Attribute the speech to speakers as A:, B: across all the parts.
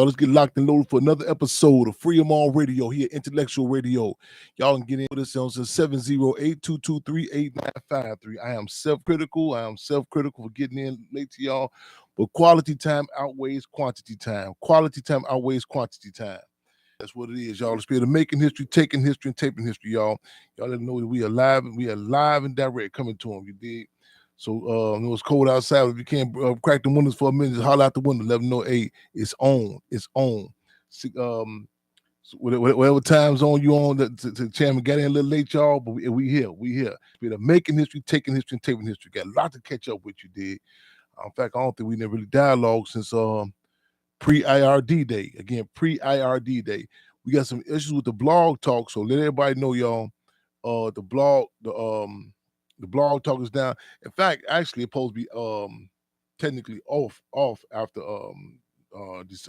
A: Let's get locked and loaded for another episode of Free 'em All Radio here, Intellectual Radio. Y'all can get in with us on 708-223-8953. I am self-critical. For getting in late to y'all. But quality time outweighs quantity time. Quality time outweighs quantity time. That's what it is, y'all. The spirit of making history, taking history, and taping history, y'all. Y'all let them know that we are live and direct coming to them. You dig? So it was cold outside. If you can't crack the windows for a minute, just holler out the window. Let them know, hey, it's on. It's on. So whatever time zone you on, the chairman got in a little late, y'all, but we here. We here. We're making history, taking history, and taping history. Got a lot to catch up with, you dig. In fact, I don't think we never really dialogue since pre-IRD day. Again, pre-IRD day. We got some issues with the blog talk, so let everybody know, y'all. The blog talk is down. In fact, actually, it's supposed to be technically off after this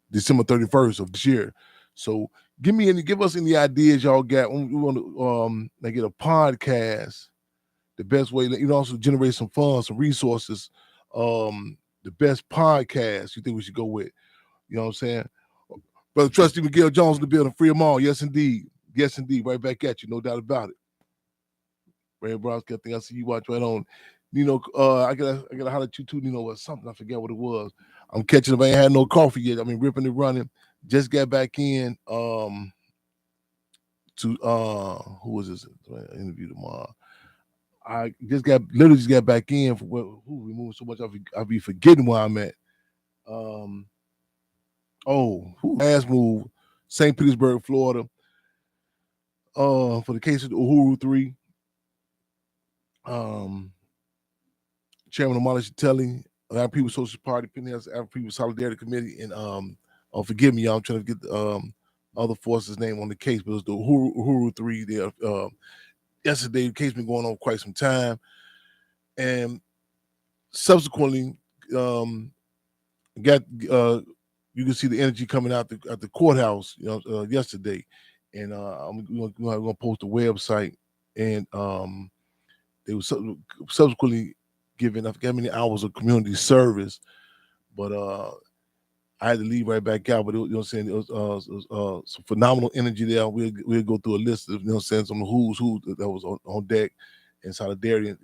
A: December 31st of this year. So give us any ideas y'all got. We want to get a podcast. The best way, also generate some funds, some resources. The best podcast you think we should go with? You know what I'm saying? Brother Trustee Miguel Jones in the building, free them all. Yes, indeed. Yes, indeed. Right back at you, no doubt about it. Ray Browski, I think I see you watch right on. I gotta holler at you too, what something, I forget what it was. I'm catching up. I ain't had no coffee yet. I mean, ripping and running. Just got back in to who was this? Interview tomorrow. I literally just got back in for we moving so much I'll be forgetting where I'm at. Last move, St. Petersburg, Florida. For the case of the Uhuru 3. Chairman of Marlon Chatelli, African People's Social Party, Pinellas African People's Solidarity Committee, and forgive me, y'all, I'm trying to get the other forces' name on the case, but it was the Uhuru 3 there. Yesterday, the case been going on quite some time, and subsequently, you can see the energy coming out at the courthouse, yesterday, and I'm gonna post a website, and they were subsequently given, I forget how many hours of community service, but I had to leave right back out. But it was some phenomenal energy there. We'll go through a list of some who's who that was on deck in solidarity. In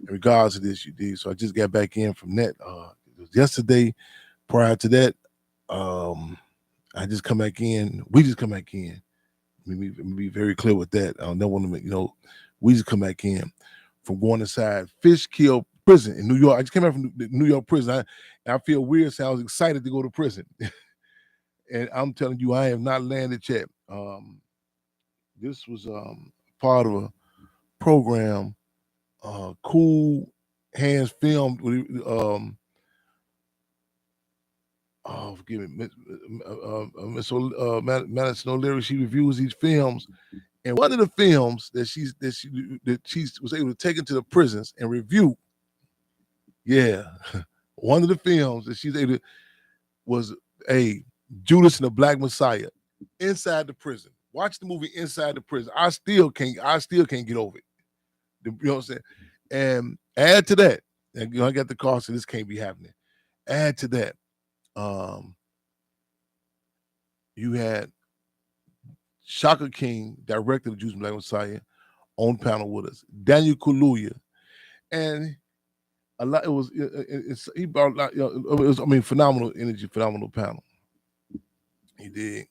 A: regards to this, you did. So I just got back in from that. It was yesterday. Prior to that, I just come back in. We just come back in. Let me be very clear with that. I don't want to we just come back in from going inside Fishkill prison in New York. I just came out from the New York prison. I feel weird, so I was excited to go to prison. And I'm telling you, I have not landed yet. This was part of a program, Cool Hands filmed with forgive me, Miss Madison O'Leary. She reviews these films. And one of the films that she was able to take into the prisons and review, one of the films that she's able to was Judas and the Black Messiah inside the prison. Watch the movie Inside the Prison. I still can't get over it. You know what I'm saying? And add to that, and I got the call, so this can't be happening. Add to that, you had Shaka King, director of Judas and the Black Messiah, on panel with us. Daniel Kaluuya, and a lot. It was he brought a lot. It was phenomenal energy, phenomenal panel. He did.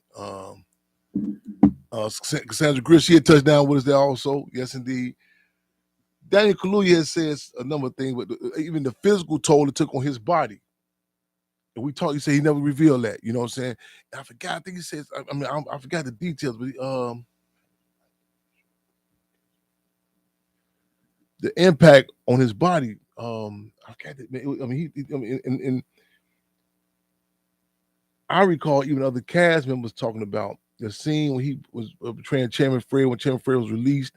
A: Cassandra Grish, she had touched down with us there also. Yes, indeed. Daniel Kaluuya has said a number of things, but even the physical toll it took on his body. And we talked. He said he never revealed that. You know what I'm saying? And I forgot. I think he says. I forgot the details, but the impact on his body. I recall even other cast members talking about the scene when he was portraying Chairman Fred, when Chairman Fred was released,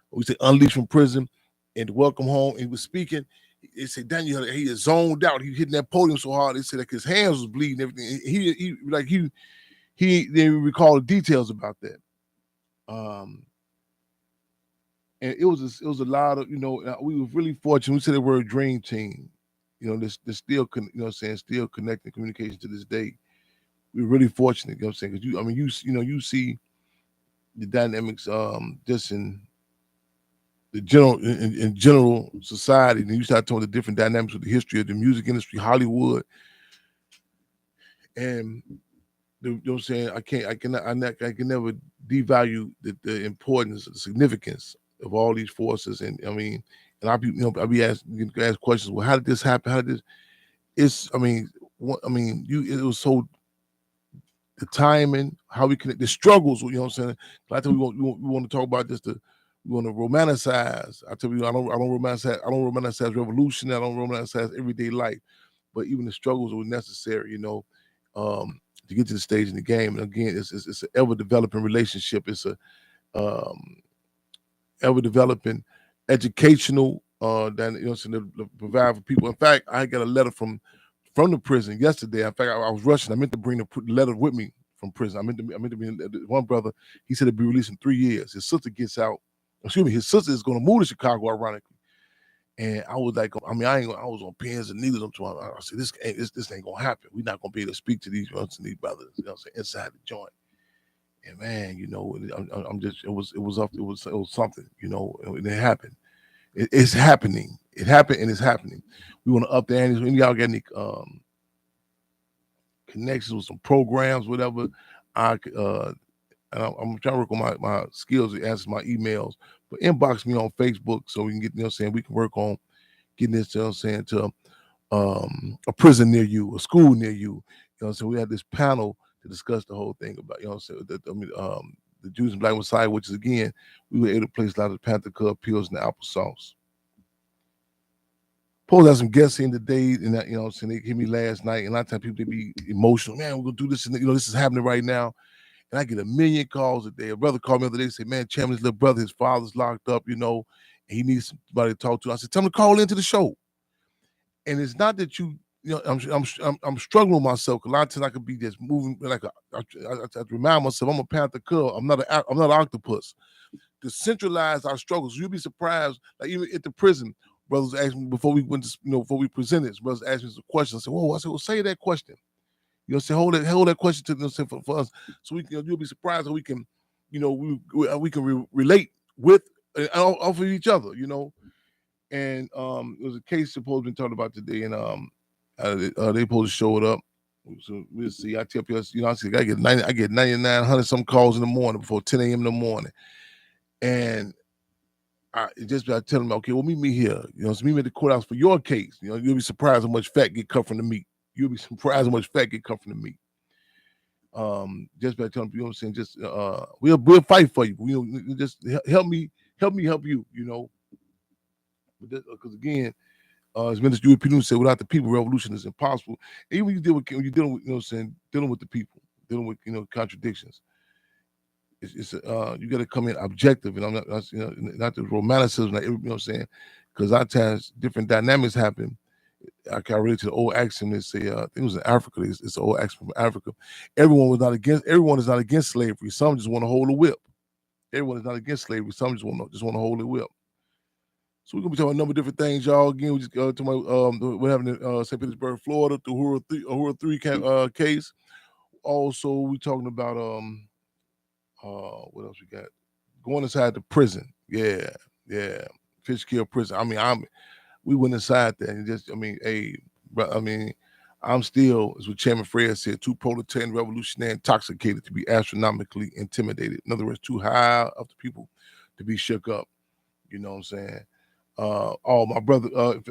A: we say unleashed from prison, and welcome home. And he was speaking. They said Daniel, he is zoned out. He hitting that podium so hard. They said like his hands was bleeding, everything. He didn't recall the details about that. And it was a lot of, we were really fortunate. We said they were a dream team. there's still, still connecting communication to this day. We're really fortunate, because you see the dynamics, just in the general society, and you start talking the different dynamics with the history of the music industry, Hollywood, and I can never devalue the importance, the significance of all these forces, and I be ask questions. Well, how did this happen? How did this? It was so, the timing, how we connect, the struggles. I tell you, we want to talk about this. We want to romanticize. I tell you, I don't romanticize revolution. I don't romanticize everyday life, but even the struggles were necessary. To get to the stage in the game. And again, it's an ever developing relationship. It's a ever developing educational to provide for people. In fact, I got a letter from the prison yesterday. In fact, I was rushing. I meant to bring the letter with me from prison. I meant to be one brother. He said it'd be released in 3 years. His sister gets out. Excuse me. His sister is going to move to Chicago, ironically. And I was like, I was on pins and needles. I said, this ain't gonna happen. We're not gonna be able to speak to these brothers, inside the joint. And man, I'm just, it was something, and it happened. It's happening. It happened, and it's happening. We want to up the ante. When y'all got any connections with some programs, whatever, I'm trying to work on my skills to answer my emails. But inbox me on Facebook so we can get, we can work on getting this, to a prison near you, a school near you. So we had this panel to discuss the whole thing about, the Jews and Black Messiah, which is, again, we were able to place a lot of the Panther Club pills in the applesauce. Paul had some guests in today, and that, they hit me last night, and a lot of times people, they be emotional. Man, we're gonna do this, and this is happening right now. And I get a million calls a day. A brother called me the other day and said, man, Chairman's little brother, his father's locked up, and he needs somebody to talk to. I said, tell him to call into the show. And it's not that I'm struggling with myself, because a lot of times I could be just moving I have to remind myself I'm a Panther Cub. I'm not an octopus. To centralize our struggles, you'll be surprised. Like even at the prison, brothers asked me before we went to, before we presented, brothers asked me some questions. I said, whoa, well, say that question. Say hold that question to them, for us, so we can. You'll be surprised how we can, we can relate with and off of each other, And it was a case supposed to be talked about today, and they supposed to show it up. So we'll see. I tell people, I see, I get 9,900 some calls in the morning before 10 a.m. in the morning, and I tell them, okay, well, meet me here. So meet me at the courthouse for your case. You'll be surprised how much fat get cut from the meat. You'll be surprised how much fat get cut from the meat. Just by telling people, just we'll fight for you. Just help me help you. Because again, as Minister Dewey said, without the people, revolution is impossible. Even when you're dealing with, dealing with the people, dealing with contradictions. It's you got to come in objective, and I'm not the romanticism, because at times different dynamics happen. I can relate to the old axiom. They say, I think it was in Africa. It's an old axiom from Africa. Everyone is not against slavery. Some just want to hold a whip. Everyone is not against slavery. Some just want to hold a whip. So we're gonna be talking about a number of different things, y'all. Again, we just to my what happened in St. Petersburg, Florida, the Hura 3 case. Also, we talking about what else we got? Going inside the prison. Yeah. Fishkill prison. We went inside there and just, I'm still, as what Chairman Fred said, too proletarian, revolutionary, intoxicated to be astronomically intimidated. In other words, too high of the people to be shook up. You know what I'm saying? My brother,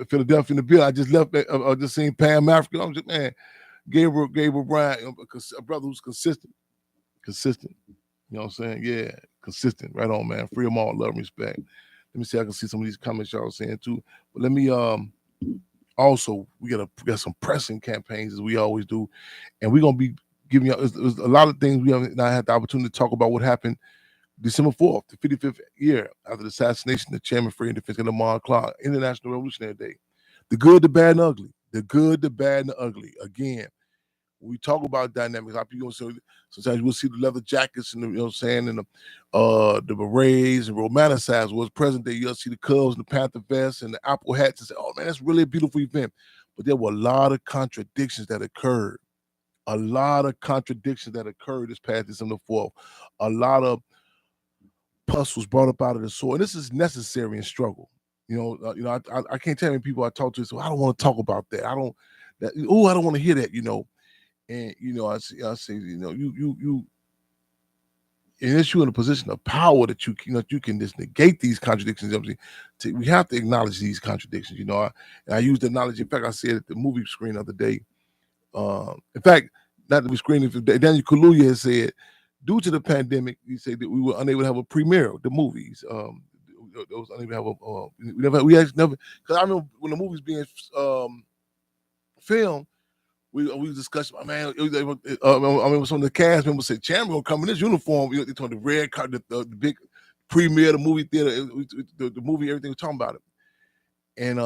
A: Philadelphia in the bill. I just left. I just seen Pam Africa. I'm just, man, Gabriel Bryant, a brother who's consistent. You know what I'm saying? Yeah, consistent. Right on, man. Free them all, love and respect. Let me see. I can see some of these comments y'all saying too. But let me also, we got some pressing campaigns as we always do, and we're gonna be giving you there's a lot of things we haven't not had the opportunity to talk about. What happened December 4th, the 55th year after the assassination of Chairman Free and Defense Lamar Clark, International Revolutionary Day. The good, the bad, and ugly. The good, the bad, and the ugly. Again, when we talk about dynamics, sometimes we'll see the leather jackets and and the berets and romanticize what's present day. You'll see the Cubs and the Panther vests and the Apple hats and say, oh man, that's really a beautiful event. but there were a lot of contradictions that occurred. A lot of contradictions that occurred this past December 4th. A lot of pus was brought up out of the soil. And this is necessary in struggle. I can't tell many people I talk to, so I don't want to talk about that. I don't want to hear that, And I say, you unless you're in a position of power that you can just negate these contradictions. We have to acknowledge these contradictions. I used the analogy. In fact, I said at the movie screen the other day. In fact, not that we screened it. Daniel Kaluuya has said, due to the pandemic, he said that we were unable to have a premiere of the movies. It was unable to have we actually never, because I remember when the movie's being filmed, we discussed, man. I remember some of the cast members said, "Chandler gonna come in this uniform." They told the red card, the big premiere, the movie theater, the movie, everything was talking about it. And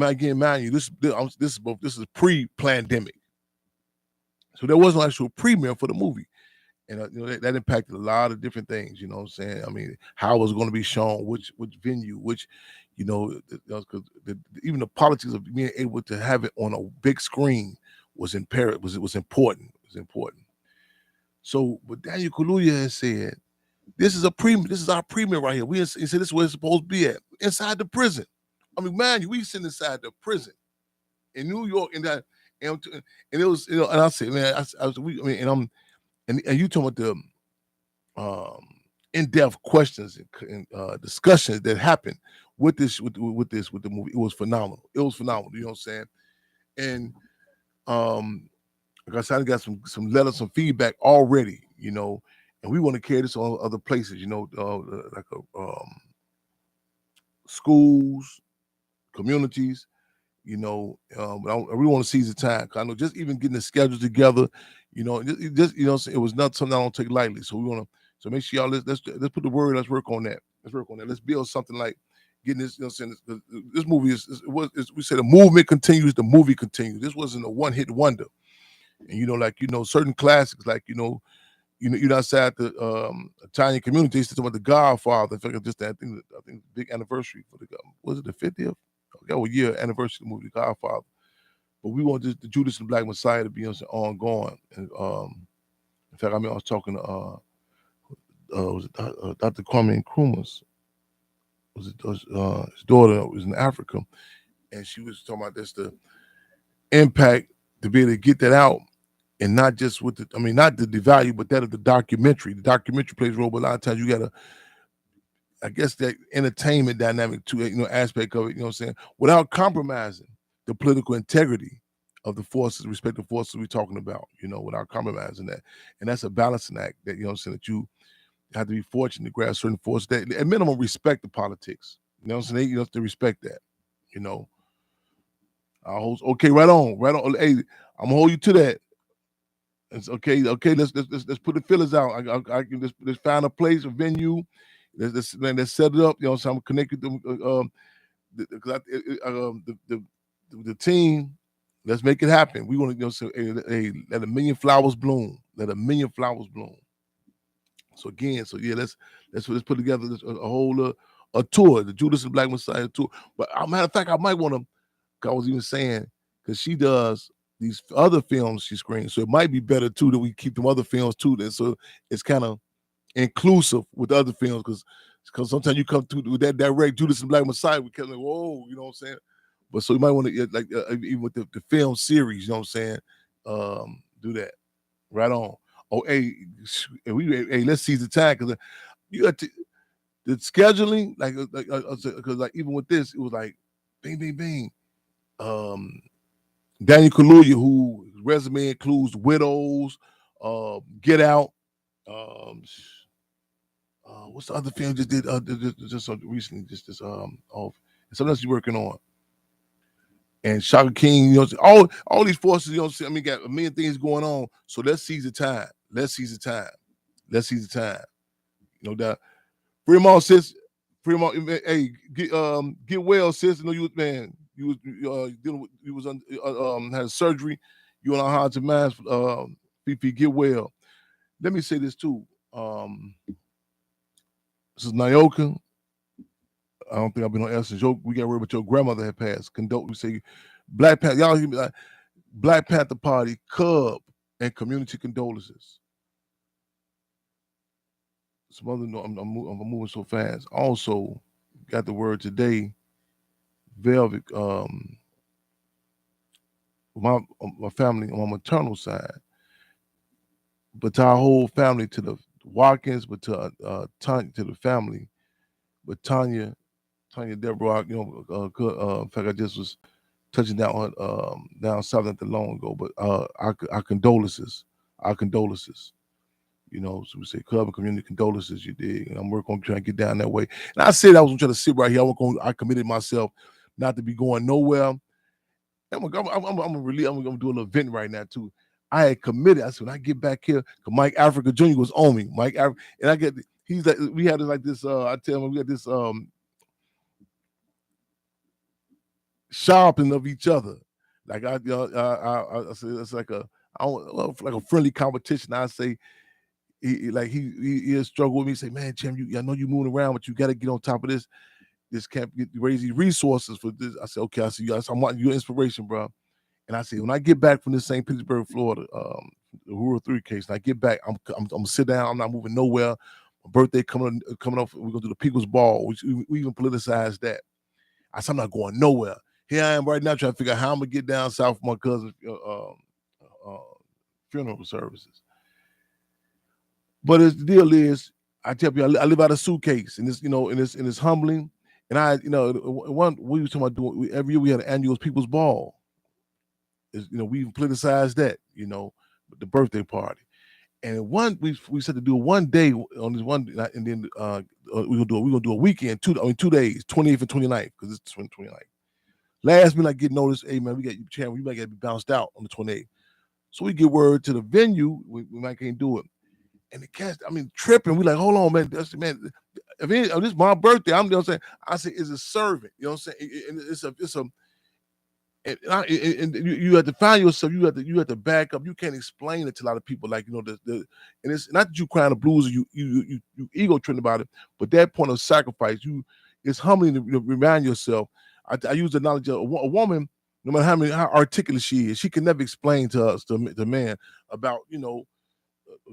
A: again, mind you, this is pre-pandemic, so there wasn't an actual premiere for the movie, and that impacted a lot of different things. You know what I'm saying? I mean, how it was going to be shown, which venue, which, because even the politics of being able to have it on a big screen was imperative. It was important. It was important. So, but Daniel Kaluuya has said, this is our premiere right here. He said this is where it's supposed to be at, inside the prison. I mean, man, we sitting inside the prison in New York, and it was, and I said, man, and you talking about the in-depth questions and discussions that happened with the movie. It was phenomenal. You know what I'm saying? And like I said, I got some letters, some feedback already, and we want to carry this on other places, like schools, communities, but I really want to seize the time. I know just even getting the schedule together, it was not something I don't take lightly. So we want to, so make sure y'all let's put the word. Let's work on that. Let's build something like getting this. This movie we say the movement continues, the movie continues. This wasn't a one-hit wonder, and certain classics like outside the Italian community, they used to talk about the Godfather. In fact, just I think big anniversary for was it the 50th? Year anniversary of the movie The Godfather. But we want the Judas and the Black Messiah to be ongoing. And in fact, I was talking to Dr. Kwame Nkrumah's his daughter was in Africa, and she was talking about this, the impact to be able to get that out, and not just with not the devalue, but that of the documentary. The documentary plays a role, but a lot of times you gotta, I guess, that entertainment dynamic too, aspect of it, without compromising the political integrity of the forces, respective forces we're talking about, without compromising that. And that's a balancing act that, that you have to be fortunate to grasp certain forces that at minimum respect the politics. You have to respect that, Okay, right on. Hey, I'm gonna hold you to that. It's okay. Let's put the fillers out. I can just find a place, a venue. Let's set it up. So I'm connected to the team. Let's make it happen. We want to let a million flowers bloom. Let a million flowers bloom. So again, let's put together a whole a tour, the Judas and the Black Messiah tour. But matter of fact, I might want to. I was even saying, because she does these other films she screens, so it might be better too that we keep them other films too. So it's kind of inclusive with other films, because sometimes you come to with that direct Judas and Black Messiah, we kind of like, whoa, you know what I'm saying? But so you might want to even with the film series, you know what I'm saying? Do that. Right on. Oh, hey, let's seize the time, because you got the scheduling, because even with this, it was like bing, bing, bing. Daniel Kaluuya, whose resume includes Widows, Get Out. What's the other film just did just recently? Off. And something else he's working on. And Shaka King, all these forces, got a million things going on. So let's seize the time. That Fremont, sis. Fremont, hey, get well, sis. I know you was dealing with, you was had surgery. You on our hearts and minds. PP, get well. Let me say this too. This is Nyoka. I don't think I've been on air since we got word about your grandmother had passed. We say Black Panther, y'all hear me? Like, Black Panther Party, Cub, and community condolences. Some other, I'm moving so fast. Also, got the word today. Velvet, my family on my maternal side, but to our whole family, to the Watkins, but to Tanya, to the family, but Tanya Deborah, in fact, I just was touching down down south not that long ago, but our condolences, so we say club and community condolences, you dig, and I'm working on trying to get down that way. And I said I was trying to sit right here. I committed myself not to be going nowhere. I'm gonna do a little event right now too. I had committed. I said when I get back here, cause Mike Africa Jr. was on me. And I get he's like we had like this. I tell him we got this sharpening of each other. Like I say it's like like a friendly competition. I say he is struggle with me. Say, man, Jim, I know you moving around, but you got to get on top of this. This can't raise these resources for this. I said, okay, I see you. I'm wanting your inspiration, bro. And I said, when I get back from this St. Petersburg, Florida, the Rural 3 case, and I get back, I'm gonna sit down. I'm not moving nowhere. My birthday coming up. We're gonna do the People's Ball. We even politicized that. I said, I'm not going nowhere. Here I am right now trying to figure out how I'm gonna get down south for my cousin's funeral services. But the deal is, I tell you, I live out of suitcase, and it's humbling. And one we was talking about doing every year we had an annual People's Ball. We even politicized that, the birthday party. And we said to do it one day on this one, and then we're gonna do a weekend, 2 days, 28th and 29th, because it's 29th. Last minute I get notice, hey man, we might get bounced out on the 28th. So we get word to the venue, we might can't do it. And the cats, tripping. We like, hold on, man. This is my birthday. I'm saying. I say, it's a servant. You know what I'm saying? And it's a and you have to find yourself. You have to back up. You can't explain it to a lot of people. Like and it's not that you crying the blues or you ego tripping about it, but that point of sacrifice, it's humbling to remind yourself. I use the knowledge of a woman. No matter how articulate she is, she can never explain to us, the man, about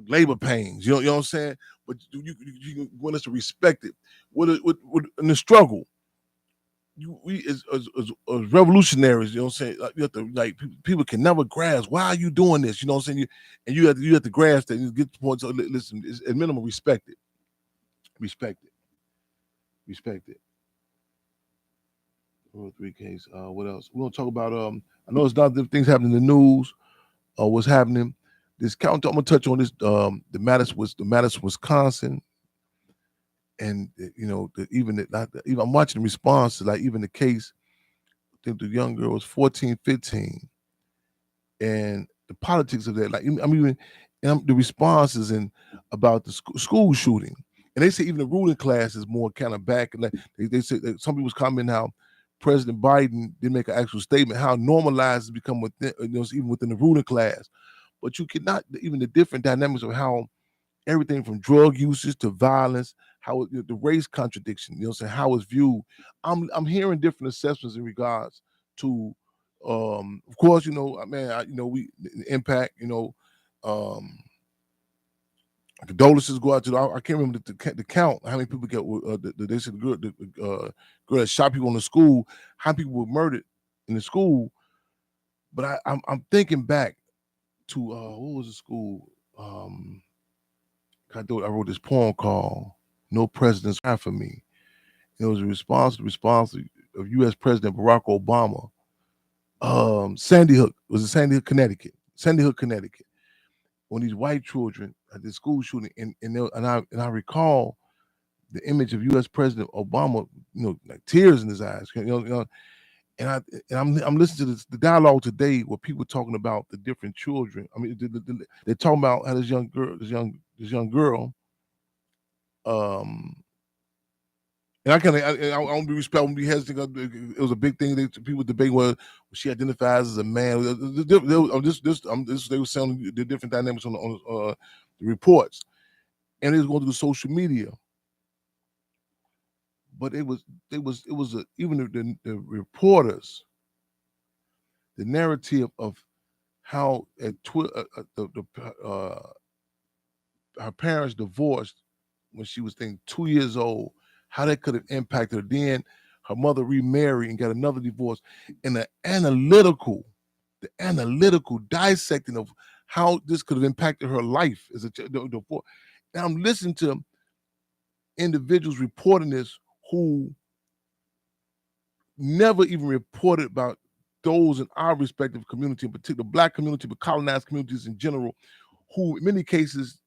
A: labor pains. You know what I'm saying? But you want us to respect it. In the struggle, we as revolutionaries, you know what I'm saying? You have to people can never grasp why are you doing this. You know what I'm saying? You have to grasp that. You get the point. So listen, it's, at minimum, respect it. Respect it. Rule 3 case. What else? We're gonna talk about. I know there's a lot of different things happening in the news. What's happening? This counter. I'm gonna touch on this. The Madison, Wisconsin, and even I'm watching the response to even the case. I think the young girl was 14, 15, and the politics of that. The responses and about the school shooting, and they say even the ruling class is more kind of back. And they say that some people's commenting how President Biden didn't make an actual statement, how normalized it's become within, even within the ruling class. But you cannot, even the different dynamics of how everything from drug usage to violence, how the race contradiction, how it's viewed. I'm hearing different assessments in regards to, of course, we the impact, condolences go out to. I can't remember the count how many people get. They said the girl that shot people in the school, how many people were murdered in the school. But I'm thinking back to what was the school? I wrote this poem called "No President's Cry for Me." It was a response of U.S. President Barack Obama. Sandy Hook Connecticut. When these white children at the school shooting, and I recall the image of U.S. President Obama, like tears in his eyes, and I'm listening to the dialogue today where people talking about the different children. They're talking about how this young girl, and I won't be respectful, I won't be hesitant. It was a big thing that people debating whether she identifies as a man. They were saying the different dynamics on the reports, and it was going to the social media. But even the reporters the narrative of how her parents divorced when she was 2 years old, how that could have impacted her. Then her mother remarried and got another divorce, and the analytical dissecting of how this could have impacted her life as a divorce. And I'm listening to individuals reporting this who never even reported about those in our respective community, in particular Black community, but colonized communities in general, who in many cases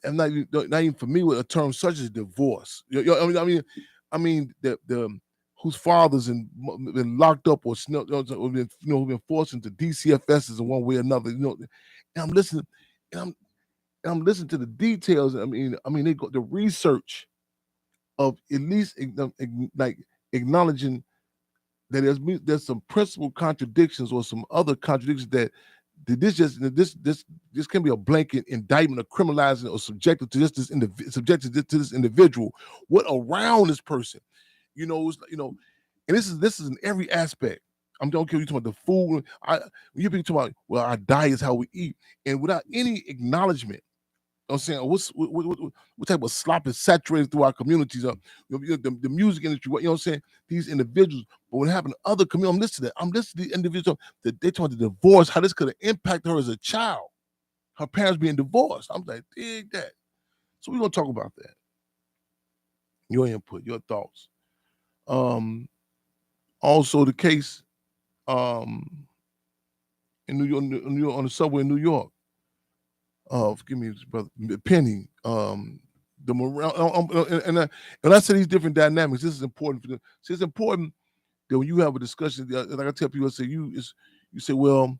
A: am not even familiar with a term such as divorce. I mean the whose fathers been locked up or been forced into DCFSs in one way or another. And I'm listening, and I'm listening to the details. I mean they got the research of at least like acknowledging that there's some principal contradictions or some other contradictions that this can be a blanket indictment of criminalizing or subjected to this individual. What around this person, and this is in every aspect. I'm don't care you talking about the food. When you talking about, well, our diet is how we eat, and without any acknowledgement. I'm saying what type of slop is saturated through our communities? The music industry, what I'm saying? These individuals, but what happened to other communities? I'm listening to the individuals that they talk about the divorce, how this could have impacted her as a child, her parents being divorced. I'm like, dig that. So we're gonna talk about that. Your input, your thoughts. Also the case in New York, on the subway in New York. Forgive me, brother Penny. The and I say these different dynamics. This is important for them. So it's important that when you have a discussion, like I tell people, I say you say, well,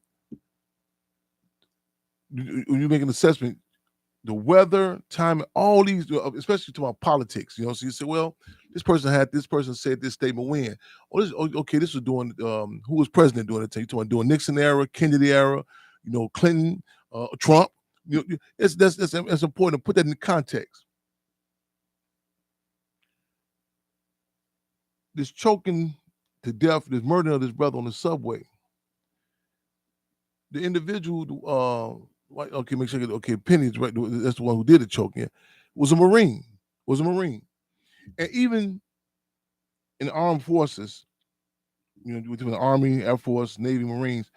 A: when you make an assessment, the weather, time, all these, especially to my politics, so you say, well, this person said this statement when, this was doing, who was president during the time? You talking about during Nixon era, Kennedy era, Clinton, Trump. It's important to put that in context. This choking to death, this murder of this brother on the subway. The individual, make sure. Penny's right. That's the one who did the choking. Was a Marine. And even in the armed forces, between the Army, Air Force, Navy, Marines,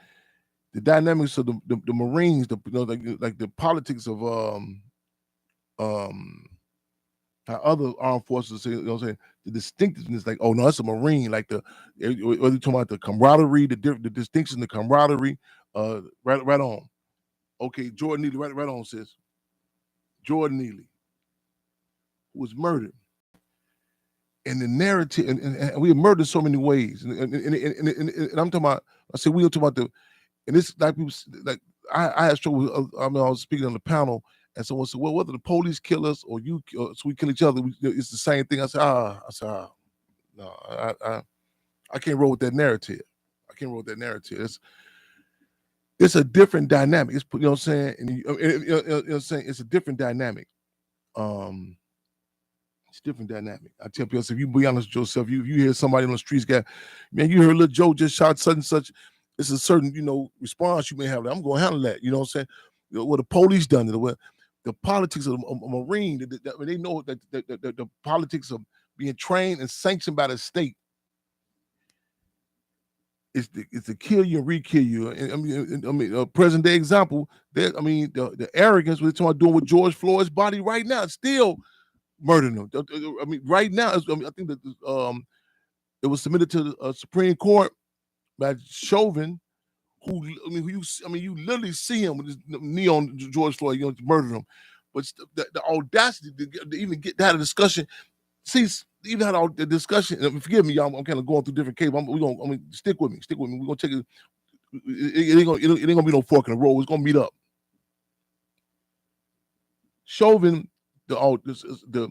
A: the dynamics of the Marines, like the politics of how other armed forces say, the distinctiveness, like, oh no, that's a Marine, like whether you're talking about the camaraderie, the distinction, the camaraderie, right on. Okay, Jordan Neely, right on, sis. Jordan Neely, who was murdered. And the narrative, and we were murdered so many ways. And I'm talking about, we were talking about and this, like people, like I had struggle. I was speaking on the panel, and someone said, well, whether the police kill us or so we kill each other, it's the same thing. I said, no, I can't roll with that narrative. It's a different dynamic. It's, what I'm saying? And it's a different dynamic. It's a different dynamic. I tell people, if you be honest with yourself, you hear somebody on the streets, man, you heard little Joe just shot such and such. It's a certain, response you may have. I'm going to handle that. You know what I'm saying? What the police done it, what the politics of a Marine, they know that the politics of being trained and sanctioned by the state is to kill you and re-kill you. And a present day example, the arrogance we're talking about doing with George Floyd's body right now, still murdering him. Right now, I think that it was submitted to the Supreme Court by Chauvin, who you literally see him with his knee on George Floyd, murder him. But the audacity to even get that discussion, even had the discussion. And forgive me, y'all. I'm kind of going through different cables. Stick with me. We're gonna take it. It ain't gonna be no fork in the road. It's gonna meet up. Chauvin, the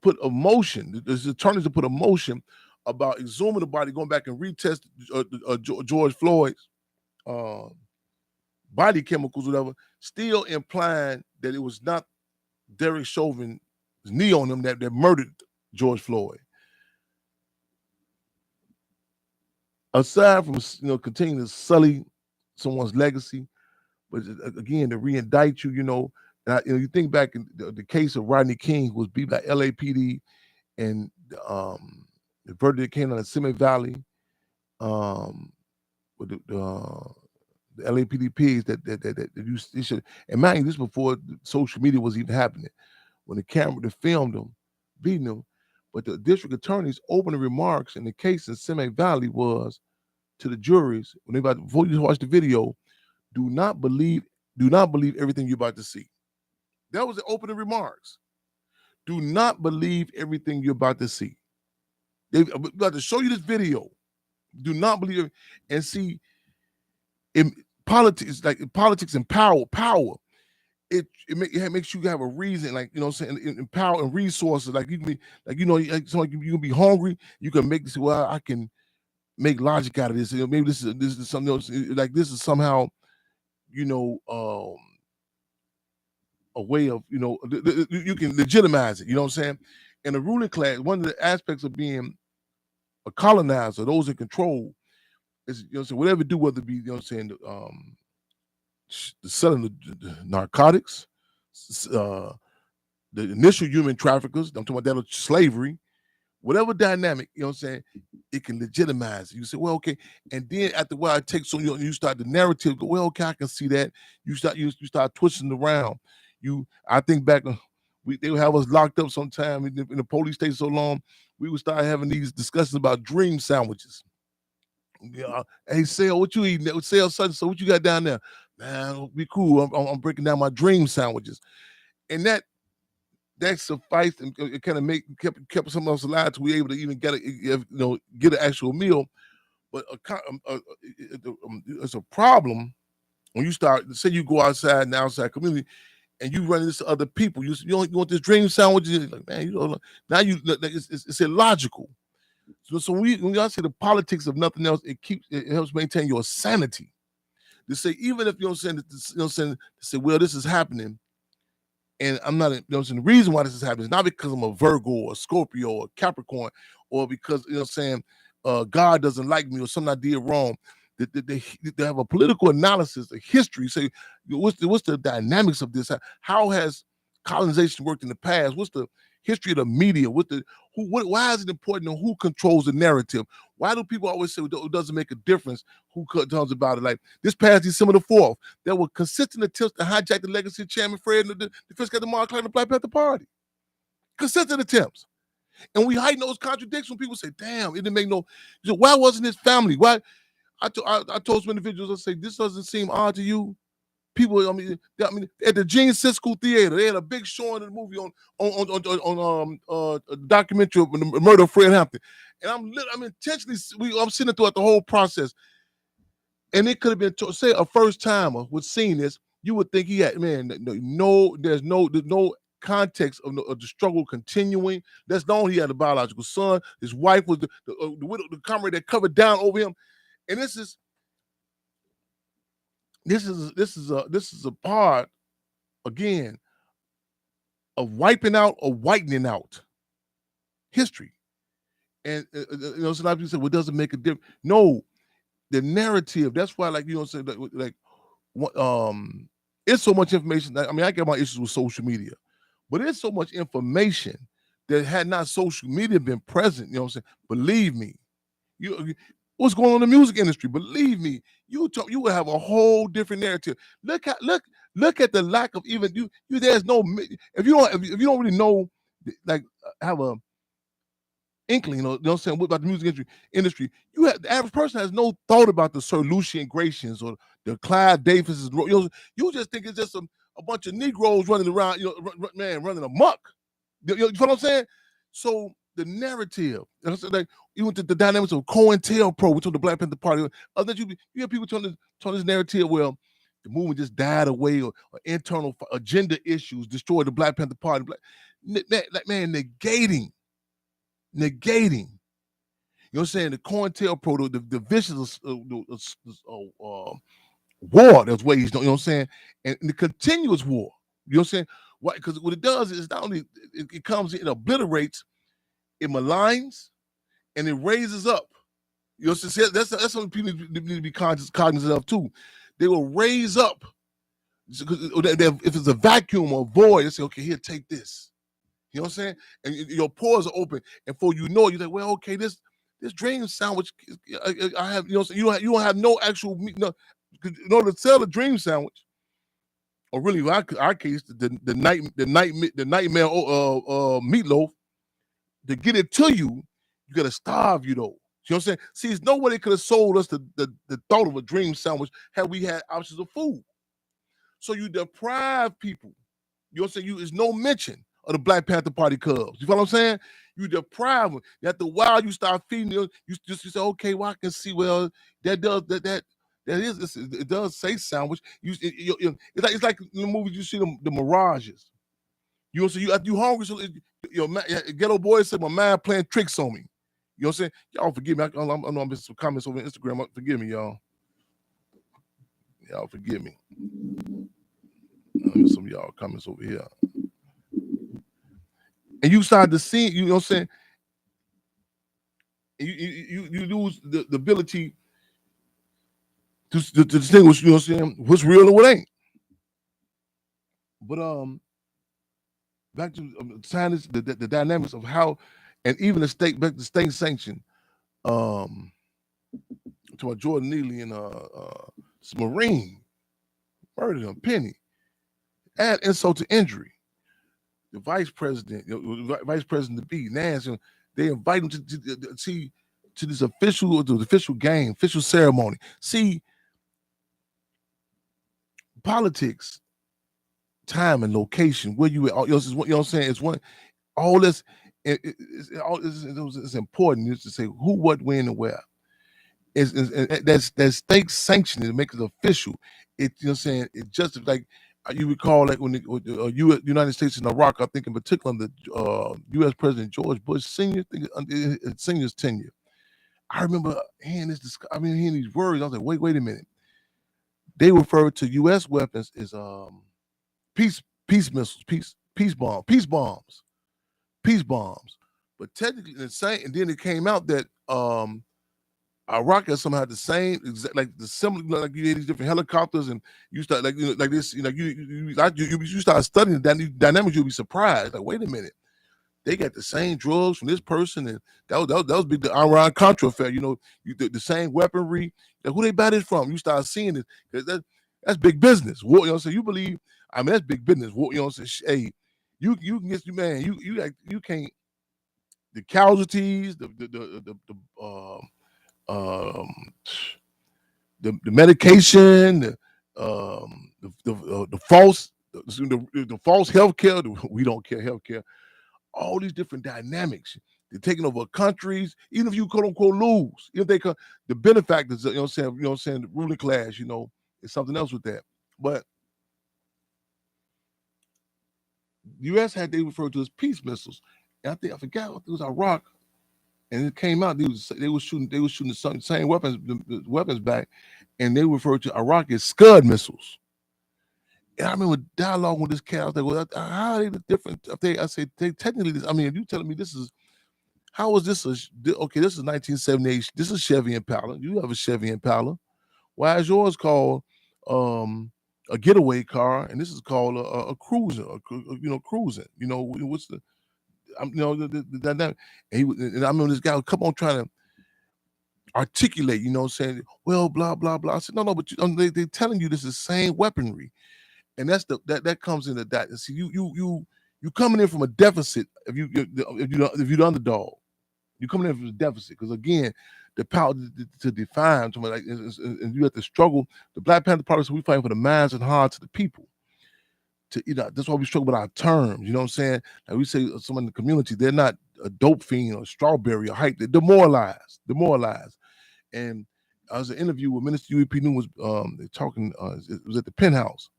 A: put a motion. The attorneys to put a motion about exhuming the body, going back and retest George Floyd's body chemicals, whatever, still implying that it was not Derek Chauvin's knee on him that murdered George Floyd. aside from continuing to sully someone's legacy, but again to re-indict you, you think back in the case of Rodney King, who was beat by LAPD, and the verdict came out of Simi Valley, with the LAPD pigs that you should, and mind you, this before social media was even happening, when the camera that filmed them beating them. But the district attorney's opening remarks in the case in Simi Valley was to the juries when before you watch the video, do not believe everything you're about to see. That was the opening remarks. Do not believe everything you're about to see. They're about to show you this video. Do not believe it. And see, in politics, and power, it makes you have a reason, in power and resources. Like you can be, you can be hungry. You can make this. Well, I can make logic out of this. Maybe this is something else. Like this is somehow, a way of, you can legitimize it. You know what I'm saying? In the ruling class, one of the aspects of being a colonizer, those in control, is whatever do, whether it be the selling the narcotics, the initial human traffickers. I'm talking about that slavery, whatever dynamic. It can legitimize it. You say, well, okay, and then after a while, it takes on you start the narrative. Go, well, okay, I can see that. You start twisting around. I think back, they would have us locked up sometime in the police station so long. We would start having these discussions about dream sandwiches. Hey, Sale, what you eating? Sale, so what you got down there? Man, be cool. I'm breaking down my dream sandwiches, and that sufficed and it kind of kept some of us alive to be able to even get an actual meal. But it's a problem when you start. Say you go outside in the outside community, and you run into other people. You want this dream sandwich? Like, man, now it's illogical. So when y'all say the politics of nothing else, it helps maintain your sanity. To say, even if to say, well, this is happening, and I'm not, the reason why this is happening is not because I'm a Virgo or a Scorpio or a Capricorn, or because God doesn't like me or something I did wrong. They have a political analysis, a history. Say, what's the dynamics of this? How has colonization worked in the past? What's the history of the media? Why is it important to who controls the narrative? Why do people always say it doesn't make a difference who talks about it? Like this past December the 4th, there were consistent attempts to hijack the legacy of Chairman Fred and the defense guy, Mark Clark, and the Black Panther Party. Consistent attempts. And we hide those contradictions when people say, damn, it didn't make no. Why wasn't his family? Why? I told some individuals, I say, this doesn't seem odd to you. People, I mean, at the Gene Siskel Theater, they had a big showing of the movie on a documentary of the murder of Fred Hampton, and I'm intentionally, I'm sitting throughout the whole process, and it could have been say a first timer would seen this, you would think he had there's no context of the struggle continuing. That's not only he had a biological son, his wife was the widow, the comrade that covered down over him, and this is a part, again, of wiping out or whitening out history. And so a lot of people say, well, it doesn't make a difference. No, the narrative. That's why, it's so much information. I get my issues with social media, but it's so much information that had not social media been present, believe me, what's going on in the music industry? Believe me, you would have a whole different narrative. Look at the lack of even you. There's no, if you don't really know, have a inkling, what about the music industry. The average person has no thought about the Sir Lucian Gracians or the Clive Davises. You just think it's just a bunch of Negroes running around, running amok. You know what I'm saying? So the narrative, even the dynamics of COINTELPRO, which was the Black Panther Party. Other than you have people telling this narrative, well, the movement just died away, or internal agenda issues destroyed the Black Panther Party. Negating. You know what I'm saying? The COINTELPRO, the vicious war that's waged, you know what I'm saying? And the continuous war. You know what I'm saying? Why? Because what it does is not only it comes, it obliterates, it maligns, and it raises up. You know, that's something people need to be cognizant of too. They will raise up. If it's a vacuum or void, they say, okay, here, take this. You know what I'm saying? And your pores are open, and before you know it, you're like, well, okay, this dream sandwich, I have, you know, you don't have no actual meat. No, in order to sell a dream sandwich, or really, in our case, the nightmare meatloaf, to get it to you, you gotta starve you though. You know what I'm saying? See, there's no way they could have sold us the thought of a dream sandwich had we had options of food. So you deprive people. You know what I'm saying? There's no mention of the Black Panther Party Cubs. You feel what I'm saying? You deprive them. After a while, you start feeding them. You say, okay, well, I can see. Well, it does say sandwich. It's like in the movies you see the mirages. You know, so you hungry. So ghetto boy said, my mind playing tricks on me. You know what I'm saying? Y'all forgive me. I know I'm missing some comments over Instagram. Forgive me, y'all. Y'all forgive me. Some of y'all comments over here. And you start to see, you know what I'm saying? You lose the ability to distinguish, you know what I'm saying, what's real and what ain't. But back to science, the dynamics of how, and even the state sanction, to Jordan Neely and Marine murdered him, Penny. Add insult to injury. The vice president to be Nance, they invite him to this official game, official ceremony. See, politics, time and location, where you at, you know what I'm saying? It's one, all this, it's important. It's to say who, what, when, and where. That's state sanctioned to make it official. You know what I'm saying? It just like you recall, like when the United States and Iraq, I think in particular the U.S. President George Bush Sr. Senior's tenure. I remember hearing these words. I was like, wait a minute. They refer to U.S. weapons as peace missiles, peace bombs. But technically, the same. And then it came out that Iraq has somehow the same, like the similar, like you had these different helicopters, and you start like like this, you start studying the dynamics, you'll be surprised. Like, wait a minute, they got the same drugs from this person, and that was big. The Iran Contra affair, the same weaponry. Like, who they buy this from? You start seeing it because that's big business. War, you know what I'm saying? You believe? I mean, that's big business. War, you know what I'm saying? Hey, you can get you can't, the casualties, the medication, the false healthcare, we don't care healthcare, all these different dynamics. They're taking over countries, even if you quote unquote lose, even if the benefactors, you know what I'm saying, the ruling class, it's something else with that. But the U.S. they referred to as peace missiles. And I forgot what it was, Iraq. And it came out they were shooting the same weapons back, and they referred to Iraq as Scud missiles. And I remember dialogue with this cat. I was like, well, how are they different? I said, technically, you telling me this is, how is this okay? This is 1978. This is Chevy Impala. You have a Chevy Impala. Why is yours called a getaway car, and this is called a cruiser? Cruising. What's the the dynamic? And I remember this guy would come on trying to articulate, saying, well, blah blah blah. I said, no, but they're telling you this is the same weaponry, and that's that comes into that. See, you coming in from a deficit if you're the underdog. You coming in from a deficit because again, the power to define something like, and you have to struggle. The Black Panther Party, we fight for the minds and hearts of the people. That's why we struggle with our terms. You know what I'm saying? Like we say, someone in the community, they're not a dope fiend or strawberry or hype. They're demoralized. And I was in an interview with Minister UEP New was they're talking. It was at the Penthouse,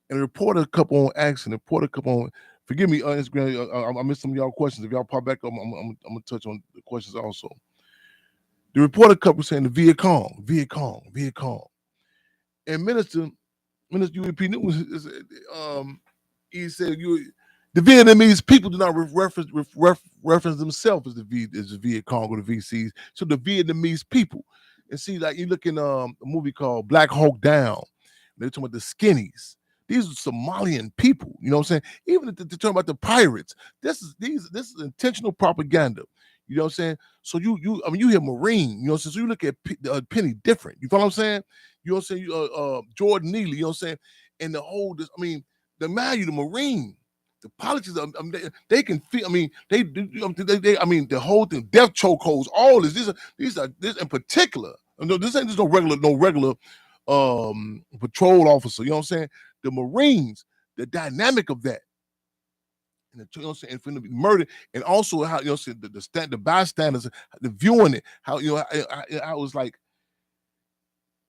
A: and a reporter kept on asking. Forgive me, Instagram. I missed some of y'all questions. If y'all pop back up, I'm gonna touch on the questions also. The reporter kept was saying the Viet Cong, and Minister UEP New was he said The Vietnamese people do not reference themselves as the Viet Cong or the VCs. So the Vietnamese people, and see, like you look in a movie called Black Hawk Down. They're talking about the skinnies. These are Somalian people. You know what I'm saying? Even to talk about the pirates, this is intentional propaganda. You know what I'm saying? So you hear Marine. You know what I'm saying? So you look at Penny different. You follow what I'm saying? You know what I'm saying? Jordan Neely. You know what I'm saying? And the whole the man, the Marine. The politics, they can feel. I mean, I mean, the whole thing, death chokeholds, all this. These are this in particular. No, this ain't just no regular patrol officer. You know what I'm saying? The Marines, the dynamic of that, and you know what I'm saying, and for them to be murdered, and also how you know what I'm saying, the bystanders, the viewing it, how you know I was like.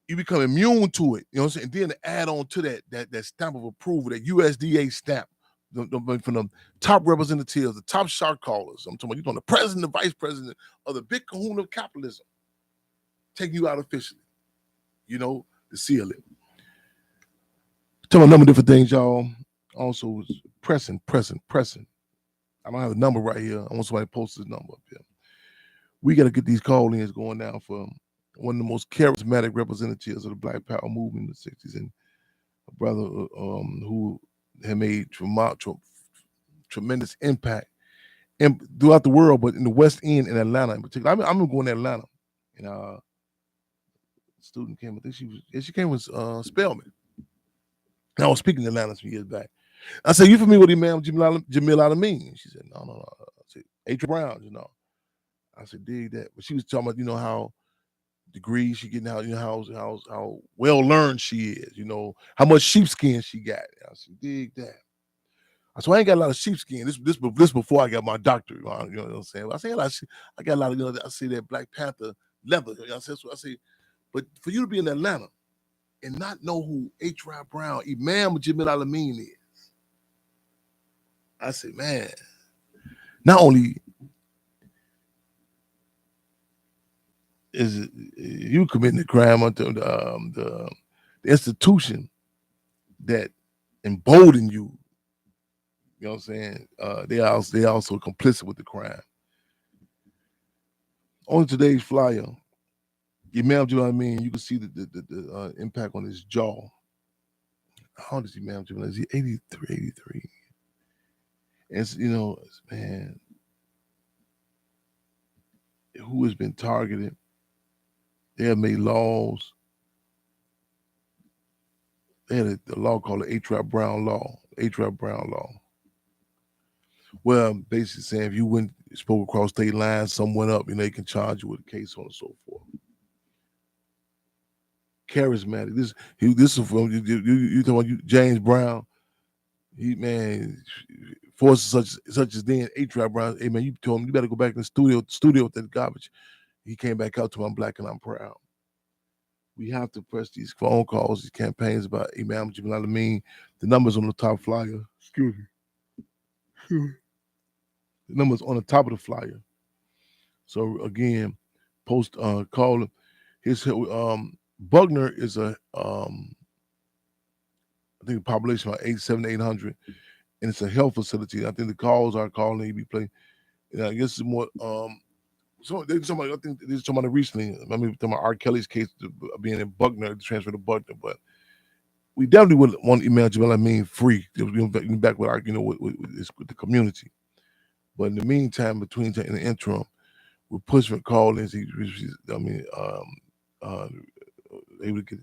A: You become immune to it, you know what I'm saying? And then to add on to that stamp of approval, that USDA stamp, from the top representatives, the top shot callers. I'm talking about the president, the vice president of the big kahuna of capitalism, taking you out officially, to seal it. Tell me a number of different things, y'all. Also, pressing. I don't have a number right here. I want somebody to post this number up here. We got to get these call-ins going now for one of the most charismatic representatives of the Black Power movement in the 60s, and a brother who had made tremendous impact throughout the world, but in the West End in Atlanta in particular. I'm going to Atlanta, and a student came. I think she came with Spelman. And I was speaking in Atlanta some years back. I said, "You familiar with Imam Jamil Al-Amin?" She said, "No." I said, H. Brown, I said, "Dig that." But she was talking about, how degrees she getting, how well learned she is, how much sheepskin she got. I said, "Dig that." So I ain't got a lot of sheepskin. This before I got my doctorate. You know what I'm saying? I say I got a lot of, I say that Black Panther leather. So I say, but for you to be in Atlanta and not know who H. Brown, Imam Jamil Al-Amin is, I said, man, not only is you committing a crime unto the institution that emboldened you. You know what I'm saying? They also complicit with the crime. On today's flyer, Imam Jamil Al-Amin, you can see the impact on his jaw. How old is Imam Jamil? Is he 83? And man, who has been targeted? They have made laws. They had a law called the H. Brown Law. Well, basically saying if you spoke across state lines, someone up, they can charge you with a case, on and so forth. Charismatic. This is from you talking about James Brown. He, man, forces such as then H. Brown. Hey man, you told him you better go back in the studio with that garbage. He came back out to, "I'm black and I'm proud." We have to press these phone calls, these campaigns about Imam Jamil Al-Amin. The numbers on the top flyer. Excuse me. The numbers on the top of the flyer. So again, post call his Buckner is I think the population about 800, and it's a health facility. I think the calls are calling EB I guess it's more so they somebody I think there's somebody recently. I mean, talking about R. Kelly's case being in Buckner, transfer to Buckner, but we definitely would want Imam Jamil Al-Amin free. Back with our, with the community. But in the meantime, in the interim, we're pushing for call-ins. Able to get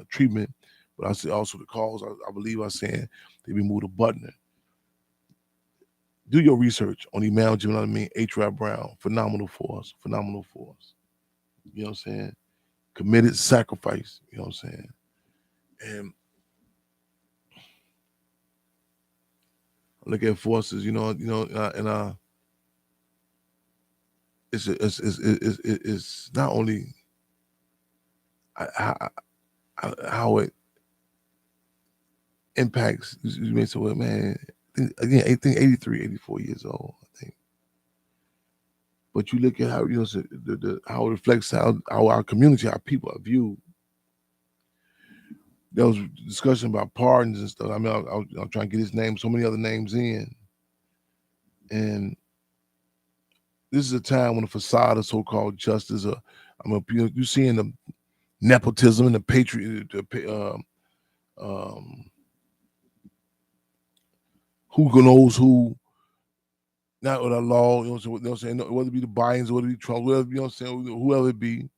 A: treatment, but I see also the calls. I believe are saying they be moved to Buckner. Do your research on Imam Jamil Al-Amin, H. Brown. Phenomenal force. You know what I'm saying? Committed sacrifice. You know what I'm saying? And look at forces. And it's not only how it impacts. You may say, well, man, again, I think 83, 84 years old, I think. But you look at how how it reflects how our community, our people are viewed. There was discussion about pardons and stuff. I mean, I was trying to get his name, so many other names in. And this is a time when the facade of so-called justice, you're seeing the nepotism and the patriot, who knows who, not with a law, you know what I'm saying? Whether it be the Bidens, whether it be Trump, whatever, you know what I'm saying, whoever it be,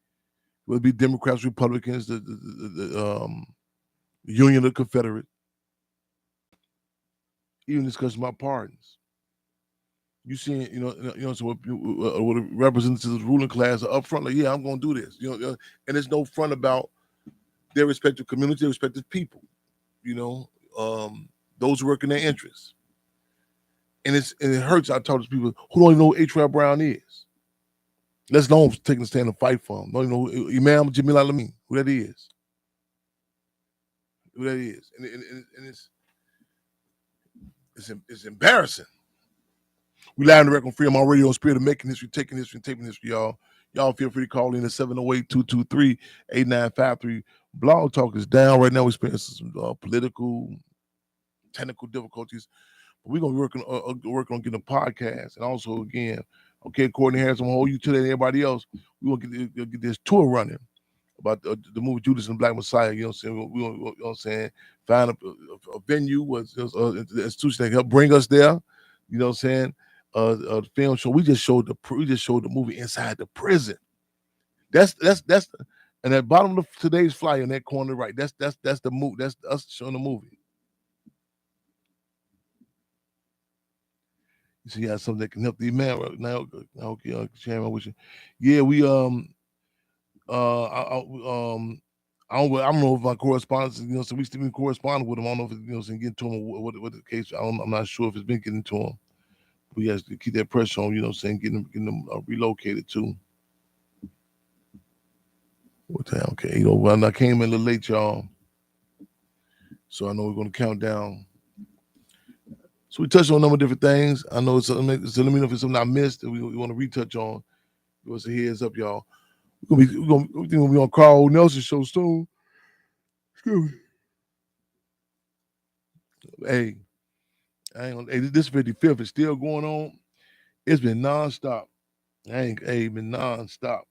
A: whether it be Democrats, Republicans, the Union of the Confederate, even discussing about pardons. You seeing, so what the representatives of the ruling class are up front, like, yeah, I'm going to do this, and there's no front about their respective community, their respective people, those who work in their interests. And it hurts. I talk to people who don't even know who H. Rap Brown is. Let's know him taking a stand and fight for him. Don't even know who Imam Jamil Alameen, who that is. Who that is. And it's embarrassing. We live on the record free on my radio spirit of making history, taking history, and taping history, y'all. Y'all feel free to call in at 708-223-8953. Blog Talk is down right now. We're experiencing some political, technical difficulties. But we're going to be working on getting a podcast. And also, again, okay, Courtney Harris, I'm going to hold you to that and everybody else. We're going to get this tour running about the movie Judas and the Black Messiah. You know what I'm saying? You know what I'm saying? Find a venue, an institution that help bring us there. You know what I'm saying? The film show. We just showed the movie inside the prison. That's and at the bottom of today's flyer in that corner, right? That's the movie. That's us showing the movie. You see, you have something that can help the man right now. Okay, Chairman, I wish you. Yeah, we I don't know if my correspondence, so we still been corresponding with him. I don't know if it's, and getting to him or what the case. I'm not sure if it's been getting to him. We have to keep that pressure on, getting them relocated too. What time? Okay, when I came in a little late, y'all. So I know we're going to count down. So we touched on a number of different things. I know so let me know if it's something I missed that we want to retouch on. Give us a heads up, y'all. We're gonna be on Carl Nelson's show soon. Excuse me. Hey, this 55th is still going on. It's been nonstop. Been nonstop.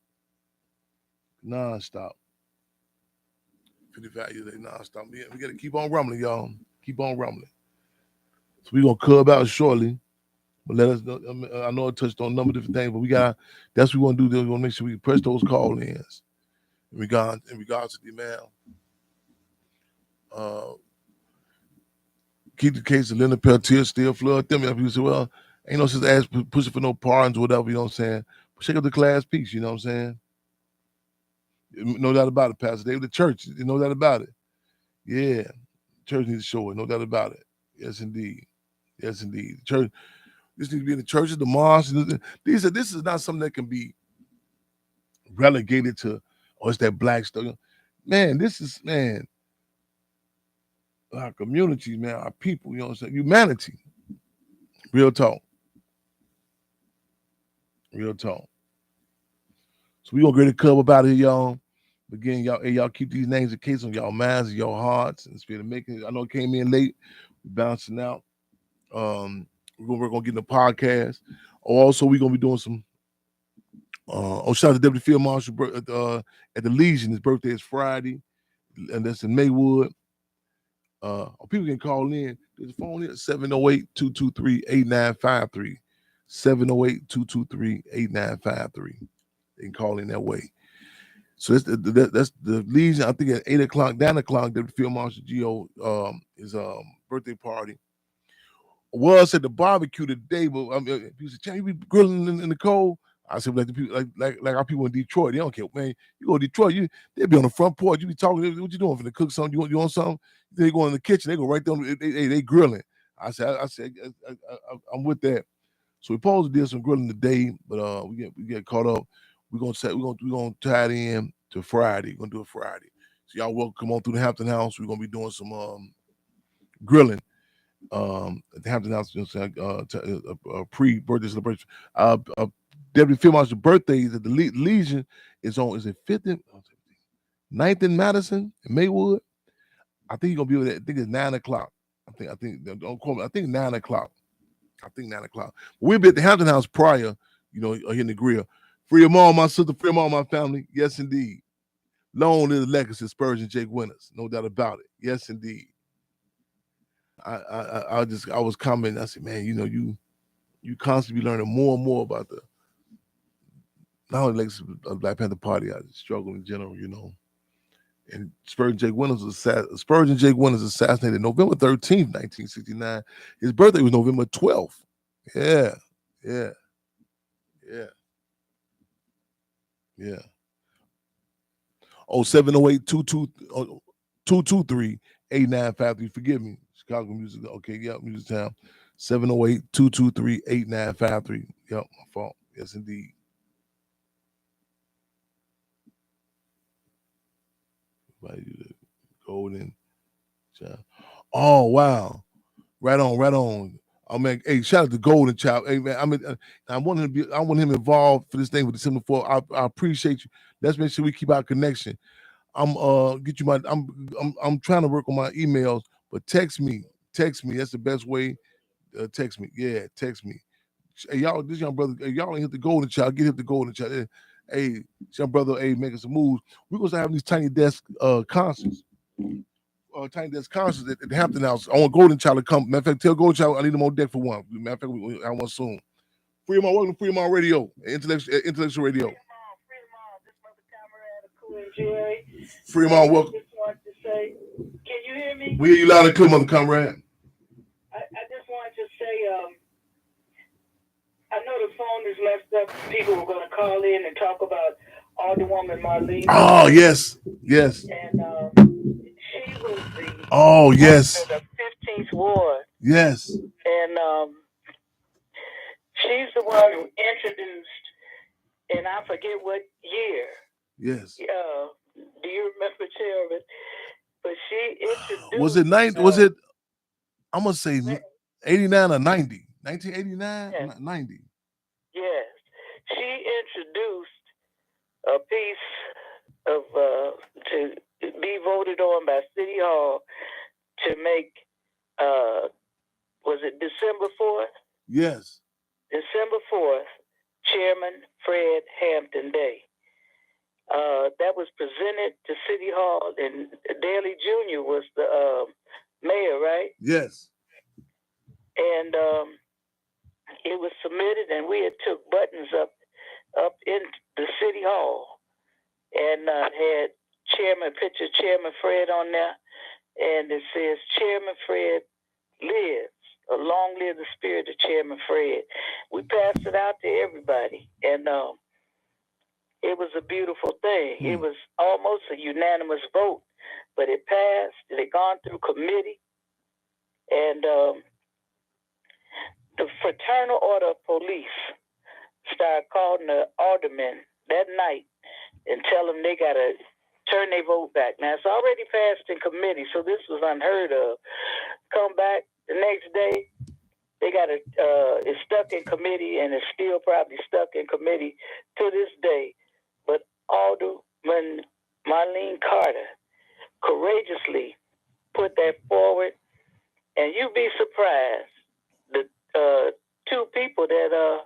A: 55 years nonstop. Yeah, we gotta keep on rumbling, y'all. Keep on rumbling. So we're gonna cub out shortly. But let us know. I know I touched on a number of different things, but that's what we want to do. We want to make sure we press those call-ins in regards to the man. Keep the case of Leonard Peltier still flood them. People say, well, ain't no sense ass pushing for no pardons or whatever, you know what I'm saying? But shake up the class piece, you know what I'm saying? No doubt about it, Pastor David. The church, no doubt about it. Yeah, the church needs to show it, no doubt about it. Yes, indeed. Yes, indeed. The church, this needs to be in the churches, the mosques. This is not something that can be relegated to, it's that black stuff. Man, this is, our communities, man, our people, you know what I'm saying? Humanity. Real talk. Real talk. So we gonna get a club about it, y'all. Again, y'all keep these names in case on y'all minds and y'all hearts and spirit of making. I know it came in late. We're bouncing out. We're gonna work on getting a podcast. Also, we're gonna be doing some. Shout out to Deputy Field Marshal at the Legion. His birthday is Friday, and that's in Maywood. People can call in. There's a phone here at 708-223-8953. 708-223-8953. They can call in that way. So that's the Legion. I think at 8 o'clock, 9 o'clock, the Field Marshal Geo his birthday party. Was at the barbecue today, but people said, "You be grilling in the cold." I said, like the people, like our people in Detroit, they don't care, man. You go to Detroit, they'll be on the front porch. You be talking, what you doing? For to cook something? You want something? They go in the kitchen, they go right there. They grilling. I said, I'm with that. So we supposed to do some grilling today, but we get caught up. We're gonna tie it in to Friday. We're gonna do it Friday. So y'all welcome come on through the Hampton House. We're gonna be doing some grilling. At the Hampton House, a pre-birthday celebration. Deputy Field Marshal's birthday at the Legion is it 5th, 9th in Madison, in Maywood. I think he's gonna be with that. I think it's 9 o'clock. I think don't call me. I think 9 o'clock. I think 9 o'clock. We'll be at the Hampton House prior, here in the grill. Free them all, my sister. Free them all, my family. Yes, indeed. Long live the legacy of Spurgeon Jake Winters. No doubt about it. Yes, indeed. I was commenting. I said, man, you constantly learning more and more about the not only legacy of the Black Panther Party, I struggle in general, And Spurgeon Jake Winters was assassinated November 13th, 1969. His birthday was November 12th. Yeah. Oh, 708-223-8953. Forgive me. Chicago Music. Okay, yep, Music Town. 708-223-8953. Yep, my fault. Yes, indeed. Golden. Oh, wow. Right on. I mean, hey, shout out to Golden Child. Hey, man, I want him involved for this thing with December 4th. I appreciate you. Let's make sure we keep our connection. I'm trying to work on my emails, but text me. That's the best way. Text me. Yeah, text me. Hey, y'all, this young brother, hey, y'all ain't hit the Golden Child. Get hit the Golden Child. Hey, young brother, hey, making some moves. We're gonna have these tiny desk concerts. Tiny desk concerts at the Hampton House. I want Golden Child to come. Matter of fact, tell Golden Child I need him on deck for one. Matter of fact, I want soon. Freedom, welcome to Freedom Radio, Intellectual Radio. Freedom, welcome.
B: Can you hear me?
A: We hear you loud and clear, Mother Comrade.
B: I just wanted to say, I know the phone is left up. People were going to call in and talk about Alderwoman Marlene.
A: Oh, yes.
B: And she was the 15th Ward.
A: Yes.
B: And she's the one who introduced, and I forget what year.
A: Yes.
B: Do you remember, Chairman? But she introduced.
A: Was it 90? Was it? I'm gonna say 89 or 90. 1989,
B: yes.
A: 90.
B: Yes, she introduced a piece of to be voted on by City Hall to make. Was it December 4th?
A: Yes.
B: December 4th, Chairman Fred Hampton Day. That was presented to City Hall, and Daley Jr. was the mayor, right?
A: Yes.
B: And it was submitted, and we had took buttons up in the City Hall, and had Chairman Fred on there, and it says, Chairman Fred lives. Long live the spirit of Chairman Fred. We passed it out to everybody, and it was a beautiful thing. It was almost a unanimous vote, but it passed. It had gone through committee, and the Fraternal Order of Police started calling the aldermen that night and tell them they got to turn their vote back. Now, it's already passed in committee, so this was unheard of. Come back the next day, they got it's stuck in committee, and it's still probably stuck in committee to this day. But Alderman Marlene Carter courageously put that forward, and you'd be surprised the two people that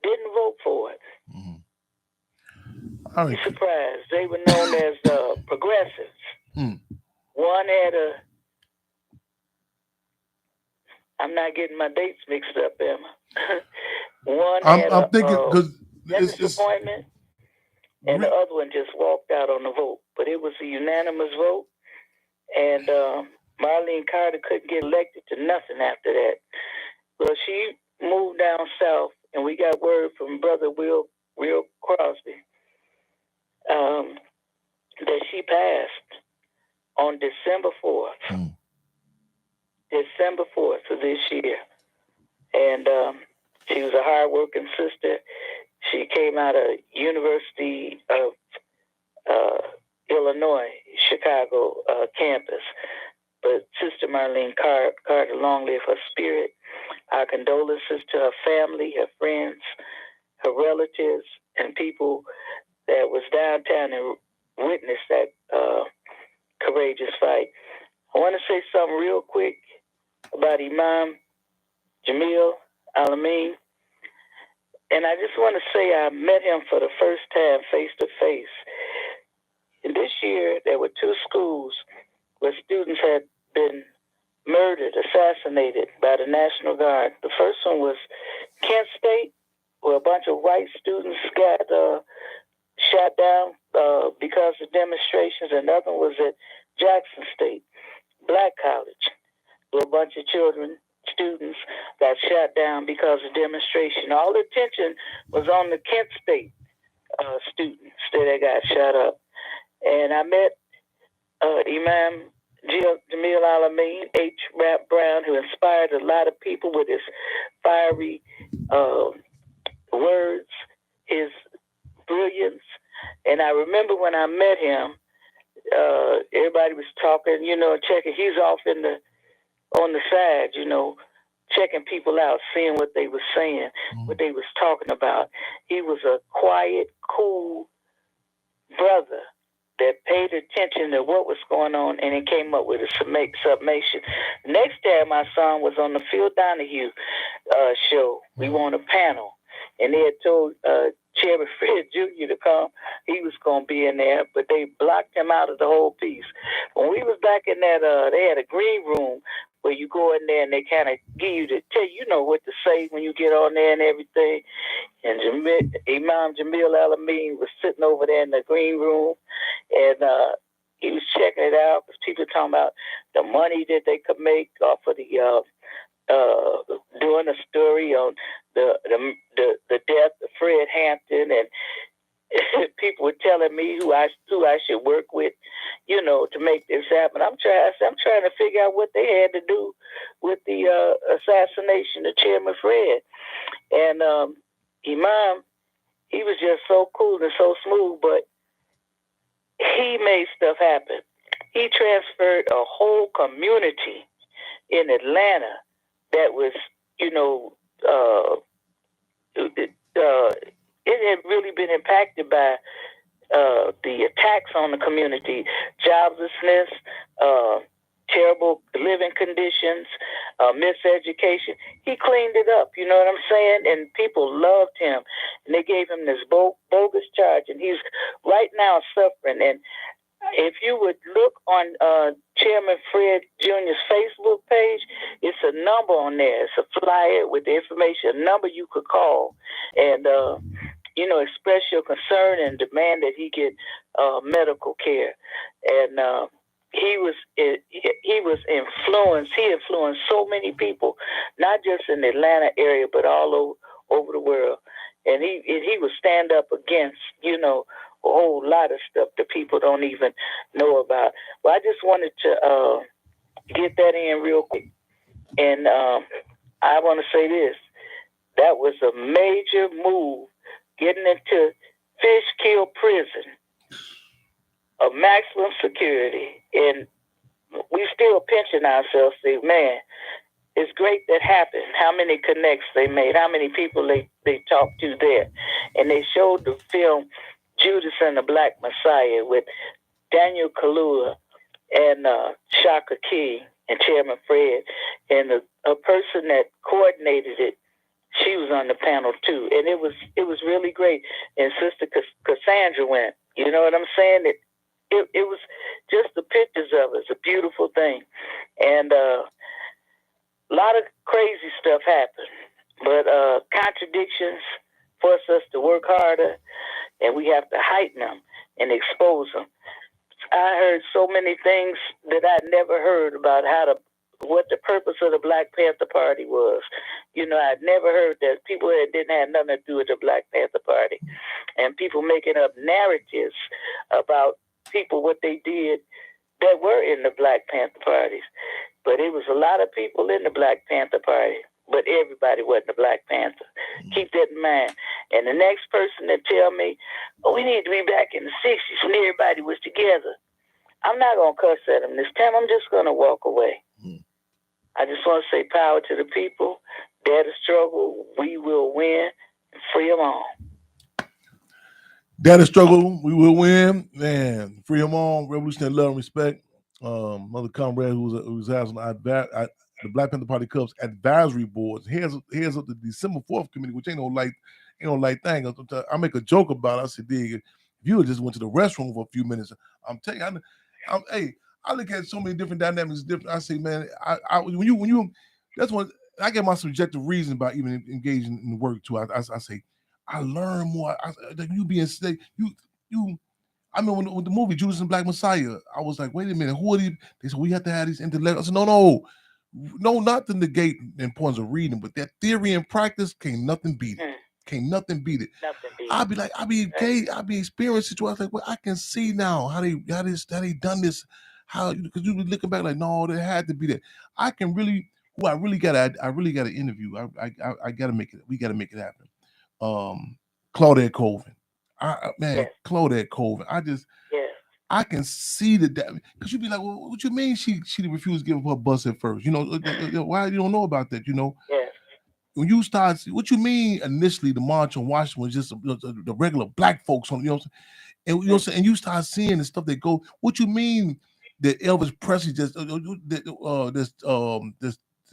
B: didn't vote for it.
A: Mm-hmm.
B: Be surprised. They were known as progressives. One had I'm not getting my dates mixed up, Emma. One had
A: I'm thinking because
B: disappointment, and the other one just walked out on the vote. But it was a unanimous vote, and Marlene Carter couldn't get elected to nothing after that. Well, she moved down south, and we got word from Brother Will Crosby that she passed on December 4th. December 4th of this year. And she was a hard-working sister. She came out of University of Illinois, Chicago campus. But Sister Marlene Carter, long live her spirit. Our condolences to her family, her friends, her relatives, and people that was downtown and witnessed that courageous fight. I want to say something real quick about Imam Jamil Alameen. And I just want to say I met him for the first time face to face. And this year, there were 2 schools where students had been murdered, assassinated by the National Guard. The first one was Kent State, where a bunch of white students got shot down because of demonstrations. Another one was at Jackson State, Black College, where a bunch of students got shot down because of demonstration. All the attention was on the Kent State students that got shot up. And I met Imam Jamil Alameen, H. Rap Brown, who inspired a lot of people with his fiery words, his brilliance. And I remember when I met him, everybody was talking, checking. He's off on the side, checking people out, seeing what they were saying, what they was talking about. He was a quiet, cool brother that paid attention to what was going on, and he came up with a summation. Next time I saw him was on the Phil Donahue show. We were on a panel, and they had told Chairman Fred Jr. to come. He was going to be in there, but they blocked him out of the whole piece. When we was back in that, they had a green room where you go in there and they kind of give you tell you what to say when you get on there and everything. And Imam Jamil Alameen was sitting over there in the green room, and he was checking it out because people were talking about the money that they could make off of the doing a story on the death of Fred Hampton, and people were telling me who I should work with, to make this happen. I'm trying to figure out what they had to do with the assassination of Chairman Fred. And Imam, he was just so cool and so smooth, but he made stuff happen. He transferred a whole community in Atlanta that was, it had really been impacted by the attacks on the community, joblessness, terrible living conditions, miseducation. He cleaned it up, you know what I'm saying? And people loved him, and they gave him this bogus charge, and he's right now suffering. And if you would look on Chairman Fred Jr.'s Facebook page, it's a number on there. It's a flyer with the information, a number you could call, and express your concern and demand that he get medical care. And he influenced. He influenced so many people, not just in the Atlanta area, but all over the world. And he would stand up against, a whole lot of stuff that people don't even know about. Well, I just wanted to get that in real quick. And I want to say this. That was a major move, getting into Fishkill Prison, of maximum security. And we still pinching ourselves, say, man, it's great that happened. How many connects they made, how many people they talked to there. And they showed the film Judas and the Black Messiah with Daniel Kaluuya and Shaka Key and Chairman Fred. And a person that coordinated it, she was on the panel too. And it was really great. And Sister Cassandra went. You know what I'm saying? It was just the pictures of it. It's a beautiful thing. And a lot of crazy stuff happened. But contradictions force us to work harder, and we have to heighten them and expose them. I heard so many things that I never heard about what the purpose of the Black Panther Party was. I'd never heard that people that didn't have nothing to do with the Black Panther Party, and people making up narratives about people, what they did that were in the Black Panther parties. But it was a lot of people in the Black Panther Party, but everybody wasn't a Black Panther. Keep that in mind. And the next person that tell me, we need to be back in the 60s when everybody was together, I'm not going to cuss at them this time. I'm just going to walk away. I just want to say power to the people. Dare to struggle. We will win. Free them all.
A: Dare to struggle. We will win. Man, free them all. Revolutionary love and respect. Mother comrade who was asking, the Black Panther Party Club's advisory boards. Here's up the December 4th committee, which ain't no light thing. I make a joke about it. I said, dig, if you just went to the restroom for a few minutes, I'm telling you, I look at so many different dynamics. Different. I say, man, when you, that's one. I get my subjective reason by even engaging in the work too. I say, I learn more. You being you. I mean, with the movie Judas and Black Messiah, I was like, wait a minute, who are these? They said we have to have these intellectuals. I said, no, not to negate the importance of reading, but that theory and practice can't nothing beat it. Can't nothing beat it. I'll be experiencing situations like, well, I can see now how they done this. How, because you be looking back like, no, there had to be that. I really gotta interview. I gotta make it. We gotta make it happen. Claudette Colvin. Claudette Colvin. I can see that because you'd be like, well, what you mean she refused to give up her bus at first? You know, why you don't know about that? You know, when you start, what you mean initially the March on Washington was just the regular black folks on, and you start seeing the stuff that go. What you mean that Elvis Presley just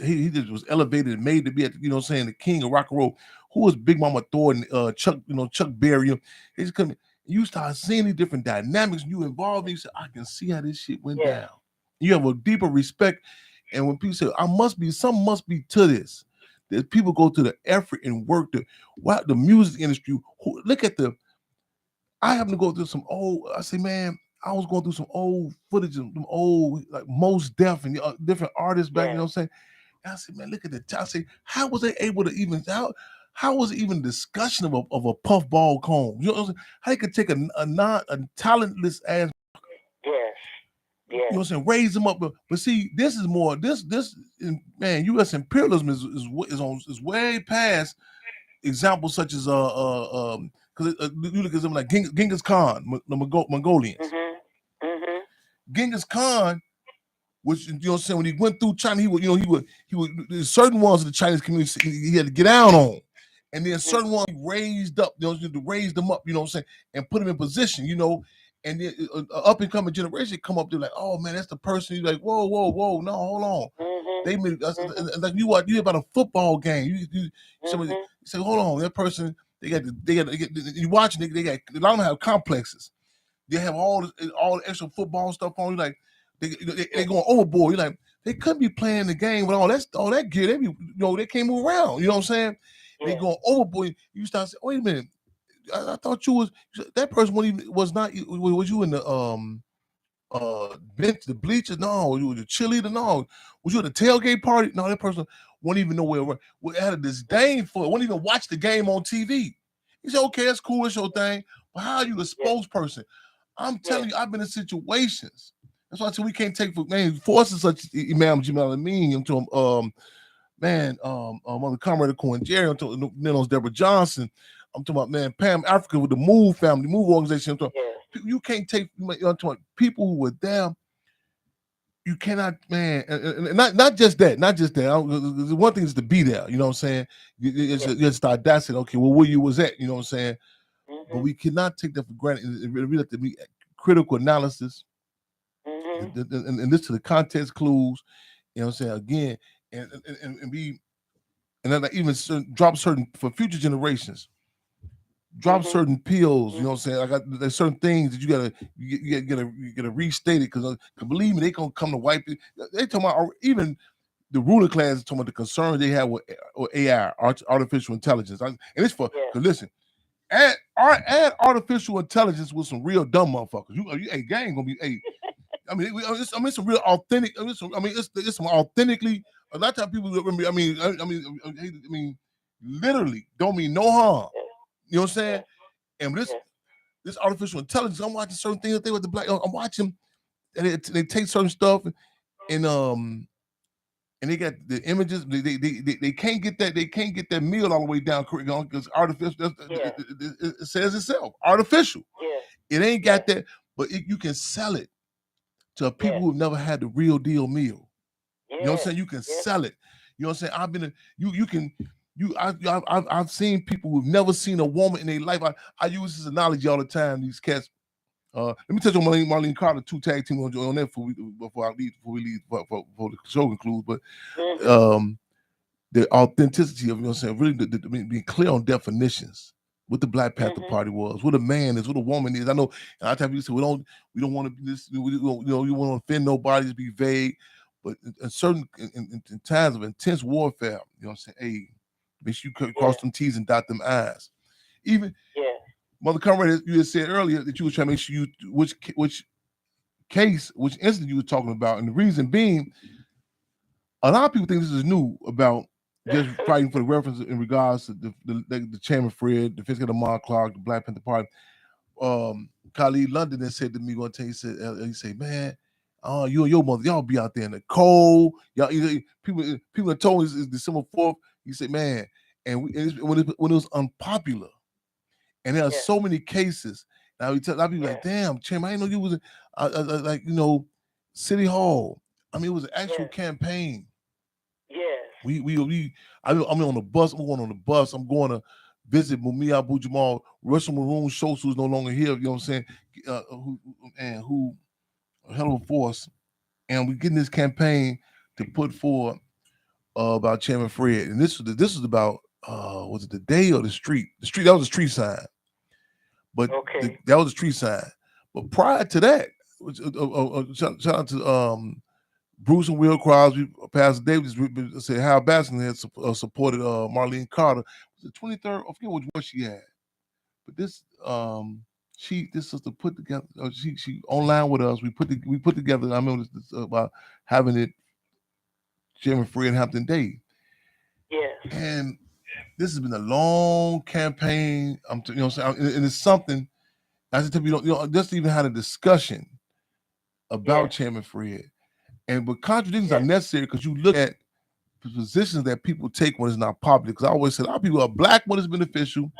A: he just was elevated and made to be at, the king of rock and roll. Who was Big Mama Thornton, Chuck Berry? They just come. You start seeing these different dynamics. You involved. You say, I can see how this shit went down. You have a deeper respect. And when people say, something must be to this. That people go to the effort and work to the music industry. Look at I happen to go through some old. I say, man, I was going through some old footage of them old, like Most Def and different artists back. You know what I'm saying? And I said, man, look at the. I say, how was they able to even How was it even discussion of a puffball comb? You know what I'm saying? How you could take a talentless ass.
B: Yes.
A: You know what I'm saying? Raise them up, but see, this is more. This man, U.S. imperialism is way past examples such as because you look at them like Genghis Khan, the Mongolians. Genghis Khan, which, you know what I'm saying, when he went through China, he would there's certain ones of the Chinese community he had to get down on. And then certain ones he raised up, to raise them up, you know what I'm saying, and put them in position, and then up and coming generation come up, they're like, oh man, that's the person. You're like, whoa, no, hold on. They made like you about a football game. Somebody say, hold on, that person, they got you watching, they got a lot of them have complexes. They have all the extra football stuff on. You like they going overboard. You like they couldn't be playing the game with all that gear. They they can't move around. You know what I'm saying? They going overboard. You start saying, wait a minute. I thought you was that person. Was you in the bench, the bleachers? No, you were the cheerleader. No, was you at the tailgate party? No, that person won't even know where. Had a disdain for it. Won't even watch the game on TV. He said, "Okay, that's cool, it's your thing." But how are you a spokesperson? I'm telling you, I've been in situations. That's why I said we can't take forces such Imam Jamal Amin to him. Mother Comrade Cohen Jerry, I'm talking Deborah Johnson. I'm talking about, man, Pam Africa with the Move family, Move organization. I'm talking, you can't take, I'm talking about people who were there. You cannot, man, and not just that. One thing is to be there, you know what I'm saying? You start dancing, okay, well, where you was at, you know what I'm saying? But we cannot take that for granted. It really have to be critical analysis, and this to the context clues, you know what I'm saying? Again, and then even drop certain for future generations. Drop certain pills, you know what I'm saying? There's certain things that you gotta restate it because believe me, they gonna come to wipe it. They talking about even the ruling class is talking about the concerns they have with AI, artificial intelligence. And it's for listen, add artificial intelligence with some real dumb motherfuckers. You gang gonna be it's some real authentic. It's some authentically. A lot of times people remember. I mean, literally don't mean no harm. You know what I'm saying? And this artificial intelligence, I'm watching certain things that they with the black. I'm watching, and they take certain stuff, and they got the images. They can't get that. They can't get that meal all the way down because artificial. It says itself, artificial. It ain't got that, but you can sell it to people who've never had the real deal meal. You know what I'm saying? You can sell it. You know what I'm saying? I've seen people who've never seen a woman in their life. I use this analogy all the time. These cats, Let me touch on Marlene Carter, 2 tag team on that before we leave before the show concludes. But the authenticity of, you know what I'm saying, really being clear on definitions. What the Black Panther Party was, what a man is, what a woman is. I know, and I tell people, we don't want to be this, you want to offend nobody, just be vague. But in certain in times of intense warfare, you know what I'm saying, hey, make sure you cross them T's and dot them I's. Even Mother Comrade, you had said earlier that you were trying to make sure which incident you were talking about, and the reason being, a lot of people think this is new about just fighting for the reference in regards to the Chairman Fred, the Fiscal Lamar Clark, the Black Panther Party. Khalid London then said to me one time, he said, man, you and your mother, y'all be out there in the cold. Y'all, people have told me it's December 4th. He said, man, and when it was unpopular, and there are so many cases. Now we tell a lot of people like, damn, Chairman, I didn't know you was like, you know, City Hall. I mean, it was an actual campaign. I'm on the bus. I'm going on the bus. I'm going to visit Mumia Abu Jamal, Russell Maroon Schultz, who's no longer here. You know what I'm saying? Who a hell of a force. And we getting this campaign to put forward about Chairman Fred. And this was about was it the day or the street? The street, that was a street sign. But that was a street sign. But prior to that, shout out to Bruce and Will Crosby, Pastor Davis said Hal Baskin had supported Marlene Carter. It was the 23rd. I forget what she had, but this sister put together. She online with us. We put together. I remember this about having it. Chairman Fred Hampton Day. And this has been a long campaign. You know what I'm saying, and it's something. I just tell you, just even had a discussion about Chairman Fred. But contradictions are necessary because you look at the positions that people take when it's not popular. Because I always said, a lot of people are black when it's beneficial,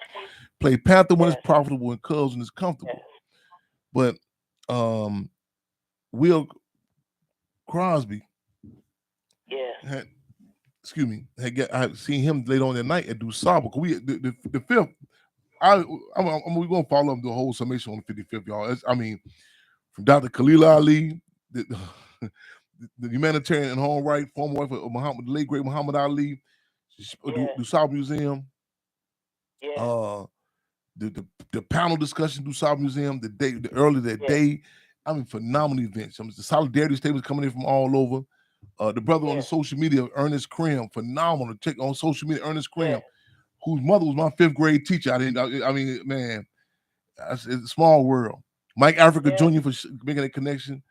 A: play Panther when it's profitable, and Cubs when it's comfortable. But Will Crosby, I seen him later on that night at Dusaba. The fifth, we're gonna follow up the whole summation on the 55th, y'all. From Dr. Khalil Ali, the humanitarian and home right, former wife of the late great Muhammad Ali, Dusaba Museum, the panel discussion, Dusaba Museum, the early that day. Phenomenal events. The solidarity statements coming in from all over. The brother on the social media, Ernest Crim, phenomenal. Check on social media, Ernest Crim, whose mother was my 5th grade teacher. Man, it's a small world. Mike Africa Jr. for making that connection.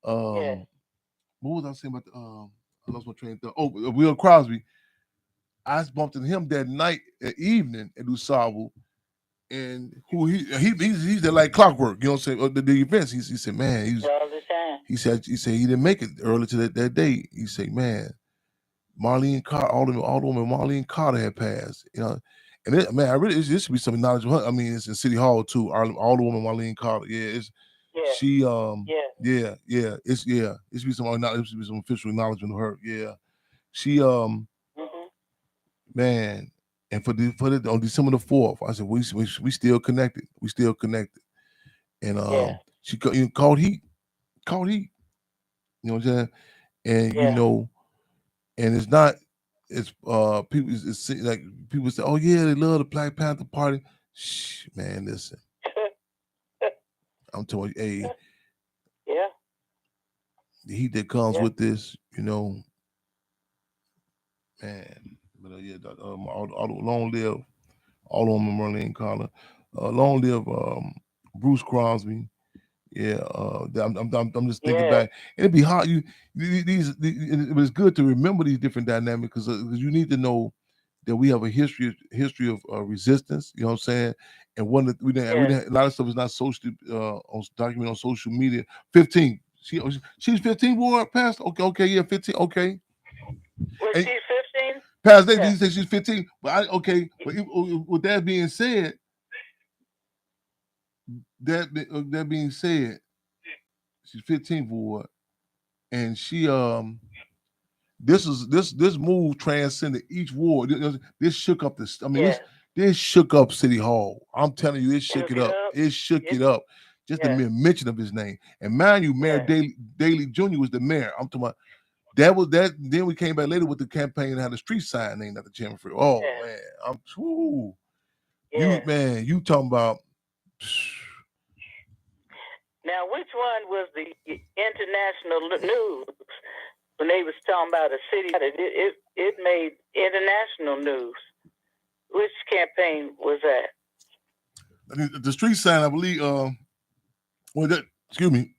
A: What was I saying about I lost my train of thought. Will Crosby. I bumped into him that night, evening at Usabu, and he's there like clockwork. You know what I'm saying? The events. He said, man, he said he didn't make it early to that day. He said, man, Marlene Carter, all the women Marlene Carter had passed. You know, and this should be some knowledge of her. It's in City Hall too. All the women Marlene Carter. It should be some official acknowledgement of her. She man, and for the on December the 4th, I said we still connected. We still connected. And she called heat. You know what I'm saying? And you know, and it's not. It's people. It's like people say, "Oh yeah, they love the Black Panther Party." Shh, man, listen. I'm telling you, hey, the heat that comes with this, you know, man. But long live all of them, Marlene Carter. Long live Bruce Crosby. I'm just thinking back. It'd be hard. It's good to remember these different dynamics because you need to know that we have a history of resistance. You know what I'm saying? And we didn't a lot of stuff is not socially documented on social media. 15. She's 15. Ward past. Okay, yeah, 15. Okay.
B: Was she 15?
A: Past day, he said she's 15. But with that being said. That being said, she's 15 Ward, and she this move transcended each ward. This shook up this. This shook up City Hall. I'm telling you, it shook it up. It shook it up. just the mere mention of his name. And mind you, Mayor Daley Jr. was the mayor. I'm talking about that was that. Then we came back later with the campaign and had a street sign named after Chairman Free. Oh man, you talking about.
B: Now, which one was the international news when they was talking about a city? It made international news. Which campaign was that?
A: The street sign, I believe. Excuse me.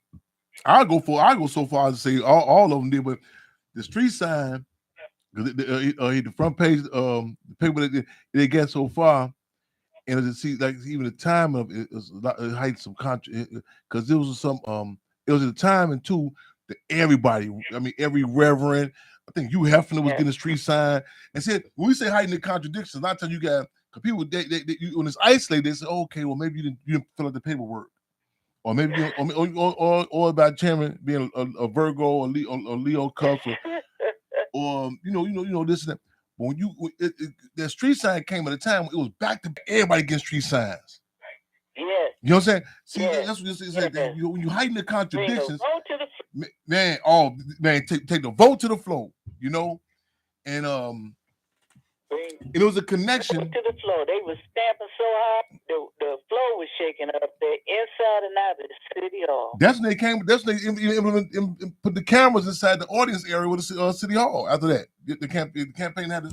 A: I go so far as to say all of them did, but the street sign, the front page, the paper that they get so far. And to see, like, even the time of it was height some because there was some it was at a time and too that everybody, I mean every reverend, I think Hugh Hefner was getting a street sign and said when we say heightened contradictions, a lot of times you got because people when it's isolated, they say, oh, okay, well maybe you didn't fill out the paperwork, or maybe or about chairman being a Virgo or Leo Cups or this and that. But when the street sign came at a time, it was back to back, everybody getting street signs.
B: Yeah.
A: You know what I'm saying? See, that's what you're saying. When you heighten the contradictions, take the vote to the floor, and it was a connection.
B: To the floor. They was stamping so hard, the floor was shaking up there, inside and out of the city hall.
A: That's when they came. That's when they put the cameras inside the audience area with the city hall. After that, the campaign had the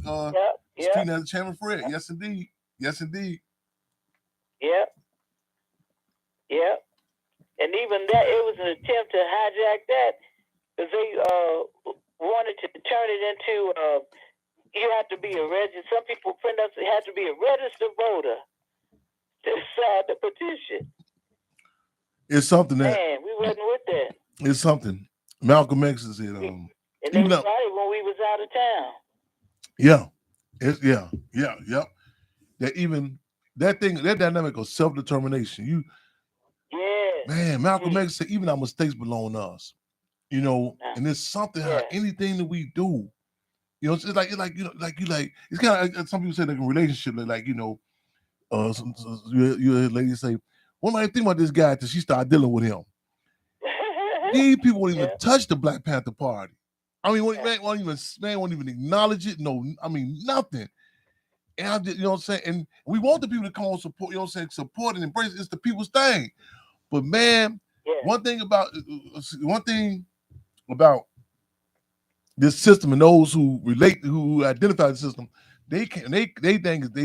A: screen had the Chairman Fred. Yes, indeed. Yes, indeed.
B: Yep. Yep. And even that, it was an attempt to hijack that because they wanted to turn it into. You have to be a registered. Some people print us. It had to be a registered voter to sign the petition.
A: It's something that
B: we wasn't with that.
A: It's something. Malcolm X said.
B: And they started when we was out of town.
A: Yeah. Yep. That even that dynamic of self-determination. Man, Malcolm X said even our mistakes belong to us. And it's something how anything that we do. It's like it's kind of some people say like a relationship you lady say, what might think about this guy till she started dealing with him? These people won't even touch the Black Panther Party. I mean, won't even acknowledge it. No, I mean nothing. And I just, what I'm saying, and we want the people to come on support. Support and embrace it. It's the people's thing. But man, one thing about this system and those who identify the system, they think they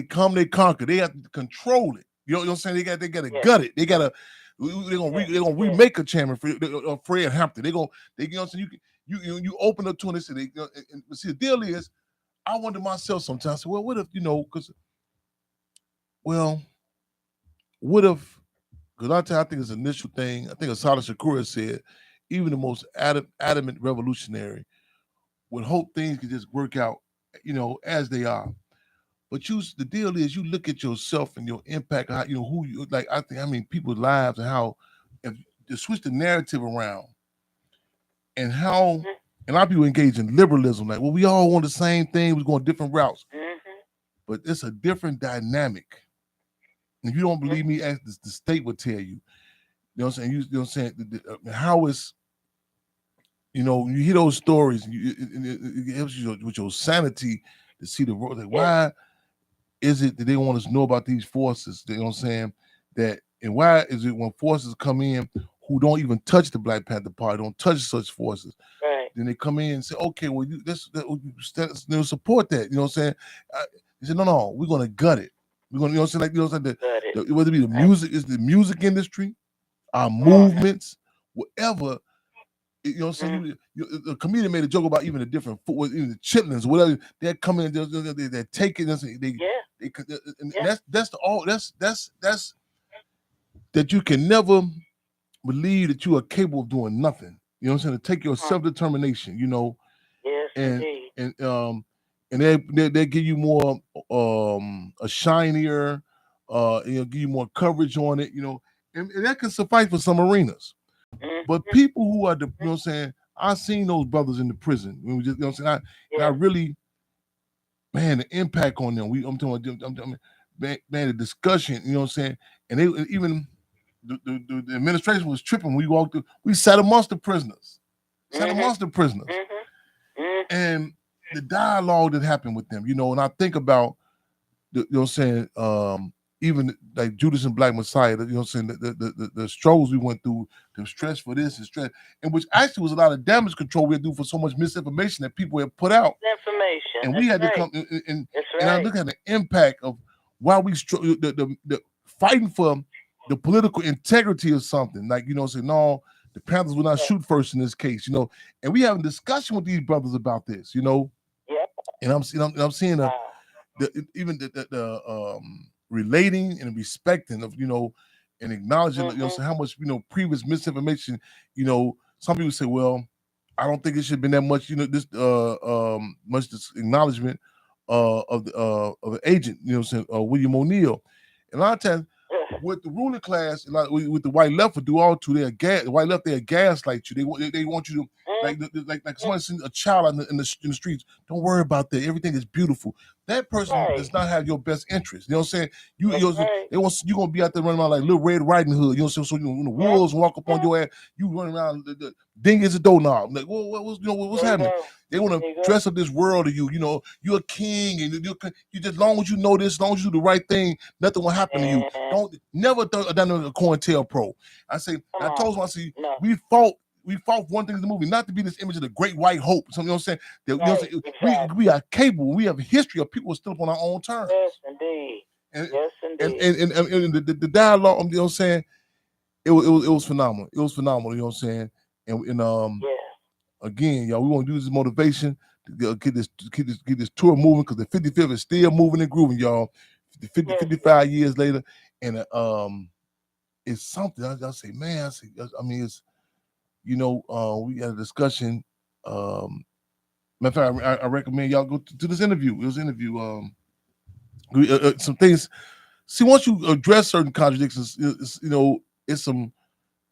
A: come, they conquer. They have to control it. You know what I'm saying? They got to gut it. They're gonna remake a Chairman Fred Hampton. You open up to and they say see the deal is, I wonder myself sometimes. Well, what if because I think it's an initial thing. I think Asada Shakur said, even the most adamant revolutionary would hope things could just work out, as they are. But the deal is, you look at yourself and your impact, how who you like. People's lives and how if to switch the narrative around, and how a lot of people engage in liberalism. Like, well, we all want the same thing. We're going different routes, but it's a different dynamic. If you don't believe me, ask the state will tell you. You know what I'm saying? You know what I'm saying? How is you hear those stories, and it helps you with your sanity to see the road. Like, why is it that they want us to know about these forces? You know what I'm saying? And why is it when forces come in who don't even touch the Black Panther Party, don't touch such forces, then they come in and say, okay, well, they'll support that. You know what I'm saying? They said, no, we're going to gut it. We're going to, whether it be the music, is the music industry, our movements, whatever. You know what I'm saying? The comedian made a joke about even the different, even the chitlins, whatever. They're coming, they're taking this. That's that you can never believe that you are capable of doing nothing. You know what I'm saying? To take your self-determination. And they give you more a shinier, give you more coverage on it. And that can suffice for some arenas. But people who are you know what I'm saying, I've seen those brothers in the prison. When we just, you know what I'm saying, I really, man, the impact on them. I'm talking about, man, the discussion, you know what I'm saying, and they even the administration was tripping. We walked through. We sat amongst the prisoners. And the dialogue that happened with them, and I think about even like Judas and Black Messiah, the struggles we went through, the stress for this and stress, and which actually was a lot of damage control we had to do for so much misinformation that people had put out. And we had to come and I look at the impact of why we the fighting for the political integrity of something. Like, saying, no, the Panthers will not shoot first in this case, and we having a discussion with these brothers about this, and I'm seeing the relating and respecting of, and acknowledging, how much, previous misinformation, some people say, well, I don't think it should have been that much, this acknowledgement of the agent, William O'Neill. And a lot of times with the ruling class, with the white left, would do all two. The white left, they gaslight you. They want you to like someone seeing a child in the streets. Don't worry about that. Everything is beautiful. That person does not have your best interest. You know what I'm saying? You're gonna be out there running around like Little Red Riding Hood. You know what I'm saying? So when the wolves walk up on your ass, you running around the ding is a doorknob. Like, what's happening? They want to dress up this world to you. You're a king, and you just, as long as you know this, as long as you do the right thing, nothing will happen to you. Don't never done a COINTELPRO. I told them, I say, we fought one thing in the movie, not to be this image of the great white hope. So, you know what I'm saying? Exactly. We are capable. We have a history of people still up on our own terms.
B: Yes, indeed.
A: And the dialogue, you know what I'm saying? It was phenomenal. It was phenomenal, you know what I'm saying? And again, y'all, we want to use this motivation to get this tour moving, because the 55th is still moving and grooving, y'all. 55 years later, and it's something. I say, man, it's. We had a discussion. Matter of fact, I recommend y'all go to this interview. It was an interview. Some things. See, once you address certain contradictions, it's some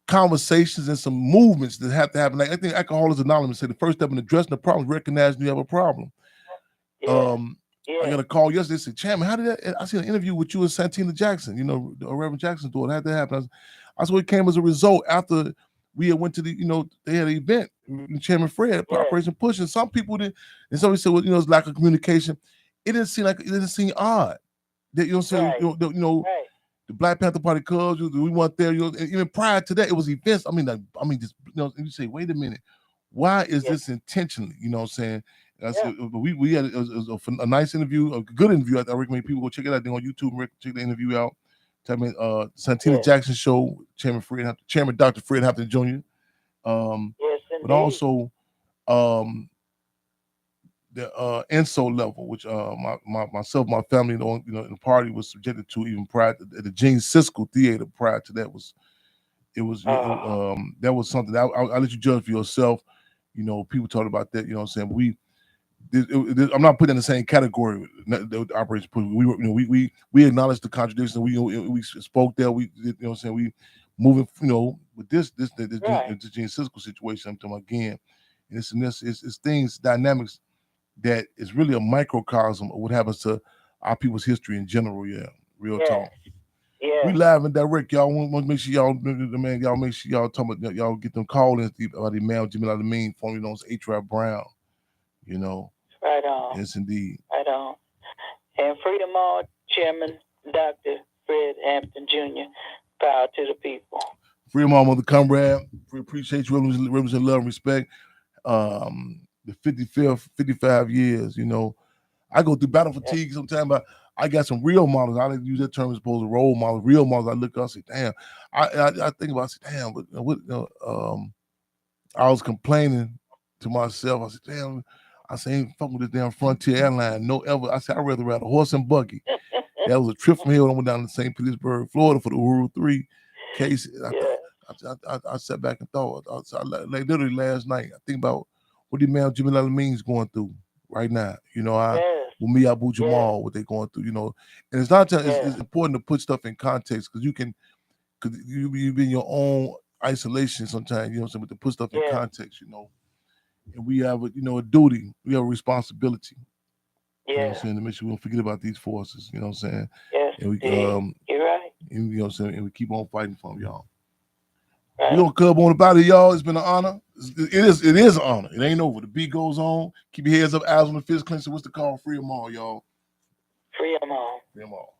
A: conversations and some movements that have to happen. Like, I think Alcoholics Anonymous said the first step in addressing the problem is recognizing you have a problem. I got a call yesterday. Said, Chairman, how did that? I seen an interview with you and Santina Jackson. Reverend Jackson's daughter. How did that happen? I said, it came as a result after we had went to the, they had an event. Chairman Fred, Operation Push, and some people didn't. And somebody said, well, it's lack of communication. It didn't seem odd. That, the Black Panther Party Cubs, we went there. And even prior to that, it was events. Just, and you say, wait a minute, why is this intentionally? You know what I'm saying? We had a nice interview, a good interview. I recommend people go check it out. They're on YouTube and check the interview out. Santina Jackson show, Chairman Dr. Fred Hampton Jr. But also the INSO level, which myself, my family, in the party was subjected to even prior to the Gene Siskel Theater. Prior to that that was something that I'll let you judge for yourself. People talked about that. You know what I'm saying? I'm not putting in the same category with Operation Push. We acknowledged the contradictions. We spoke there. We we moving with this Gene Siskel situation. I'm talking about again, and it's things, dynamics that is really a microcosm of what happens to our people's history in general. Yeah, real talk. Yeah. We live and direct, y'all. Want to make sure y'all make sure y'all talking about, y'all get them call-ins about the man Jimmy Lalamine, formerly known as H.R. Brown.
B: Right on.
A: Yes, indeed.
B: Right on. And Freedom All, Chairman Dr. Fred Hampton Jr. Power to the people.
A: Freedom All, Mother Comrade. We appreciate you, represent love and respect. The 55 years, I go through battle fatigue sometimes, but I got some real models. I like to use that term as opposed to role models. Real models, I look up and say, damn. I think about it, I say, damn, but what, I was complaining to myself. I said, damn, ain't fucking with this damn Frontier Airline. No ever. I said, I'd rather ride a horse and buggy. That was a trip from here when I went down to St. Petersburg, Florida for the Uhuru 3 case. I sat back and thought. Like literally last night, I think about what the man Jimmy Lalamine's going through right now. With me, Abu Jamal, what they're going through, And it's not it's important to put stuff in context, because you be in your own isolation sometimes, but to put stuff in context, And we have a duty, we have a responsibility. You know what I'm saying? To make sure we don't forget about these forces, you know what I'm saying?
B: Yes,
A: and we
B: you're right.
A: And, you know what I'm saying? And we keep on fighting for them, y'all.
B: Right.
A: We're gonna club on about it, y'all. It's been an honor. It is an honor. It ain't over. The beat goes on. Keep your heads up, eyes on the fist cleanser. What's the call? Free them all, y'all.
B: Free them all.
A: Free them all.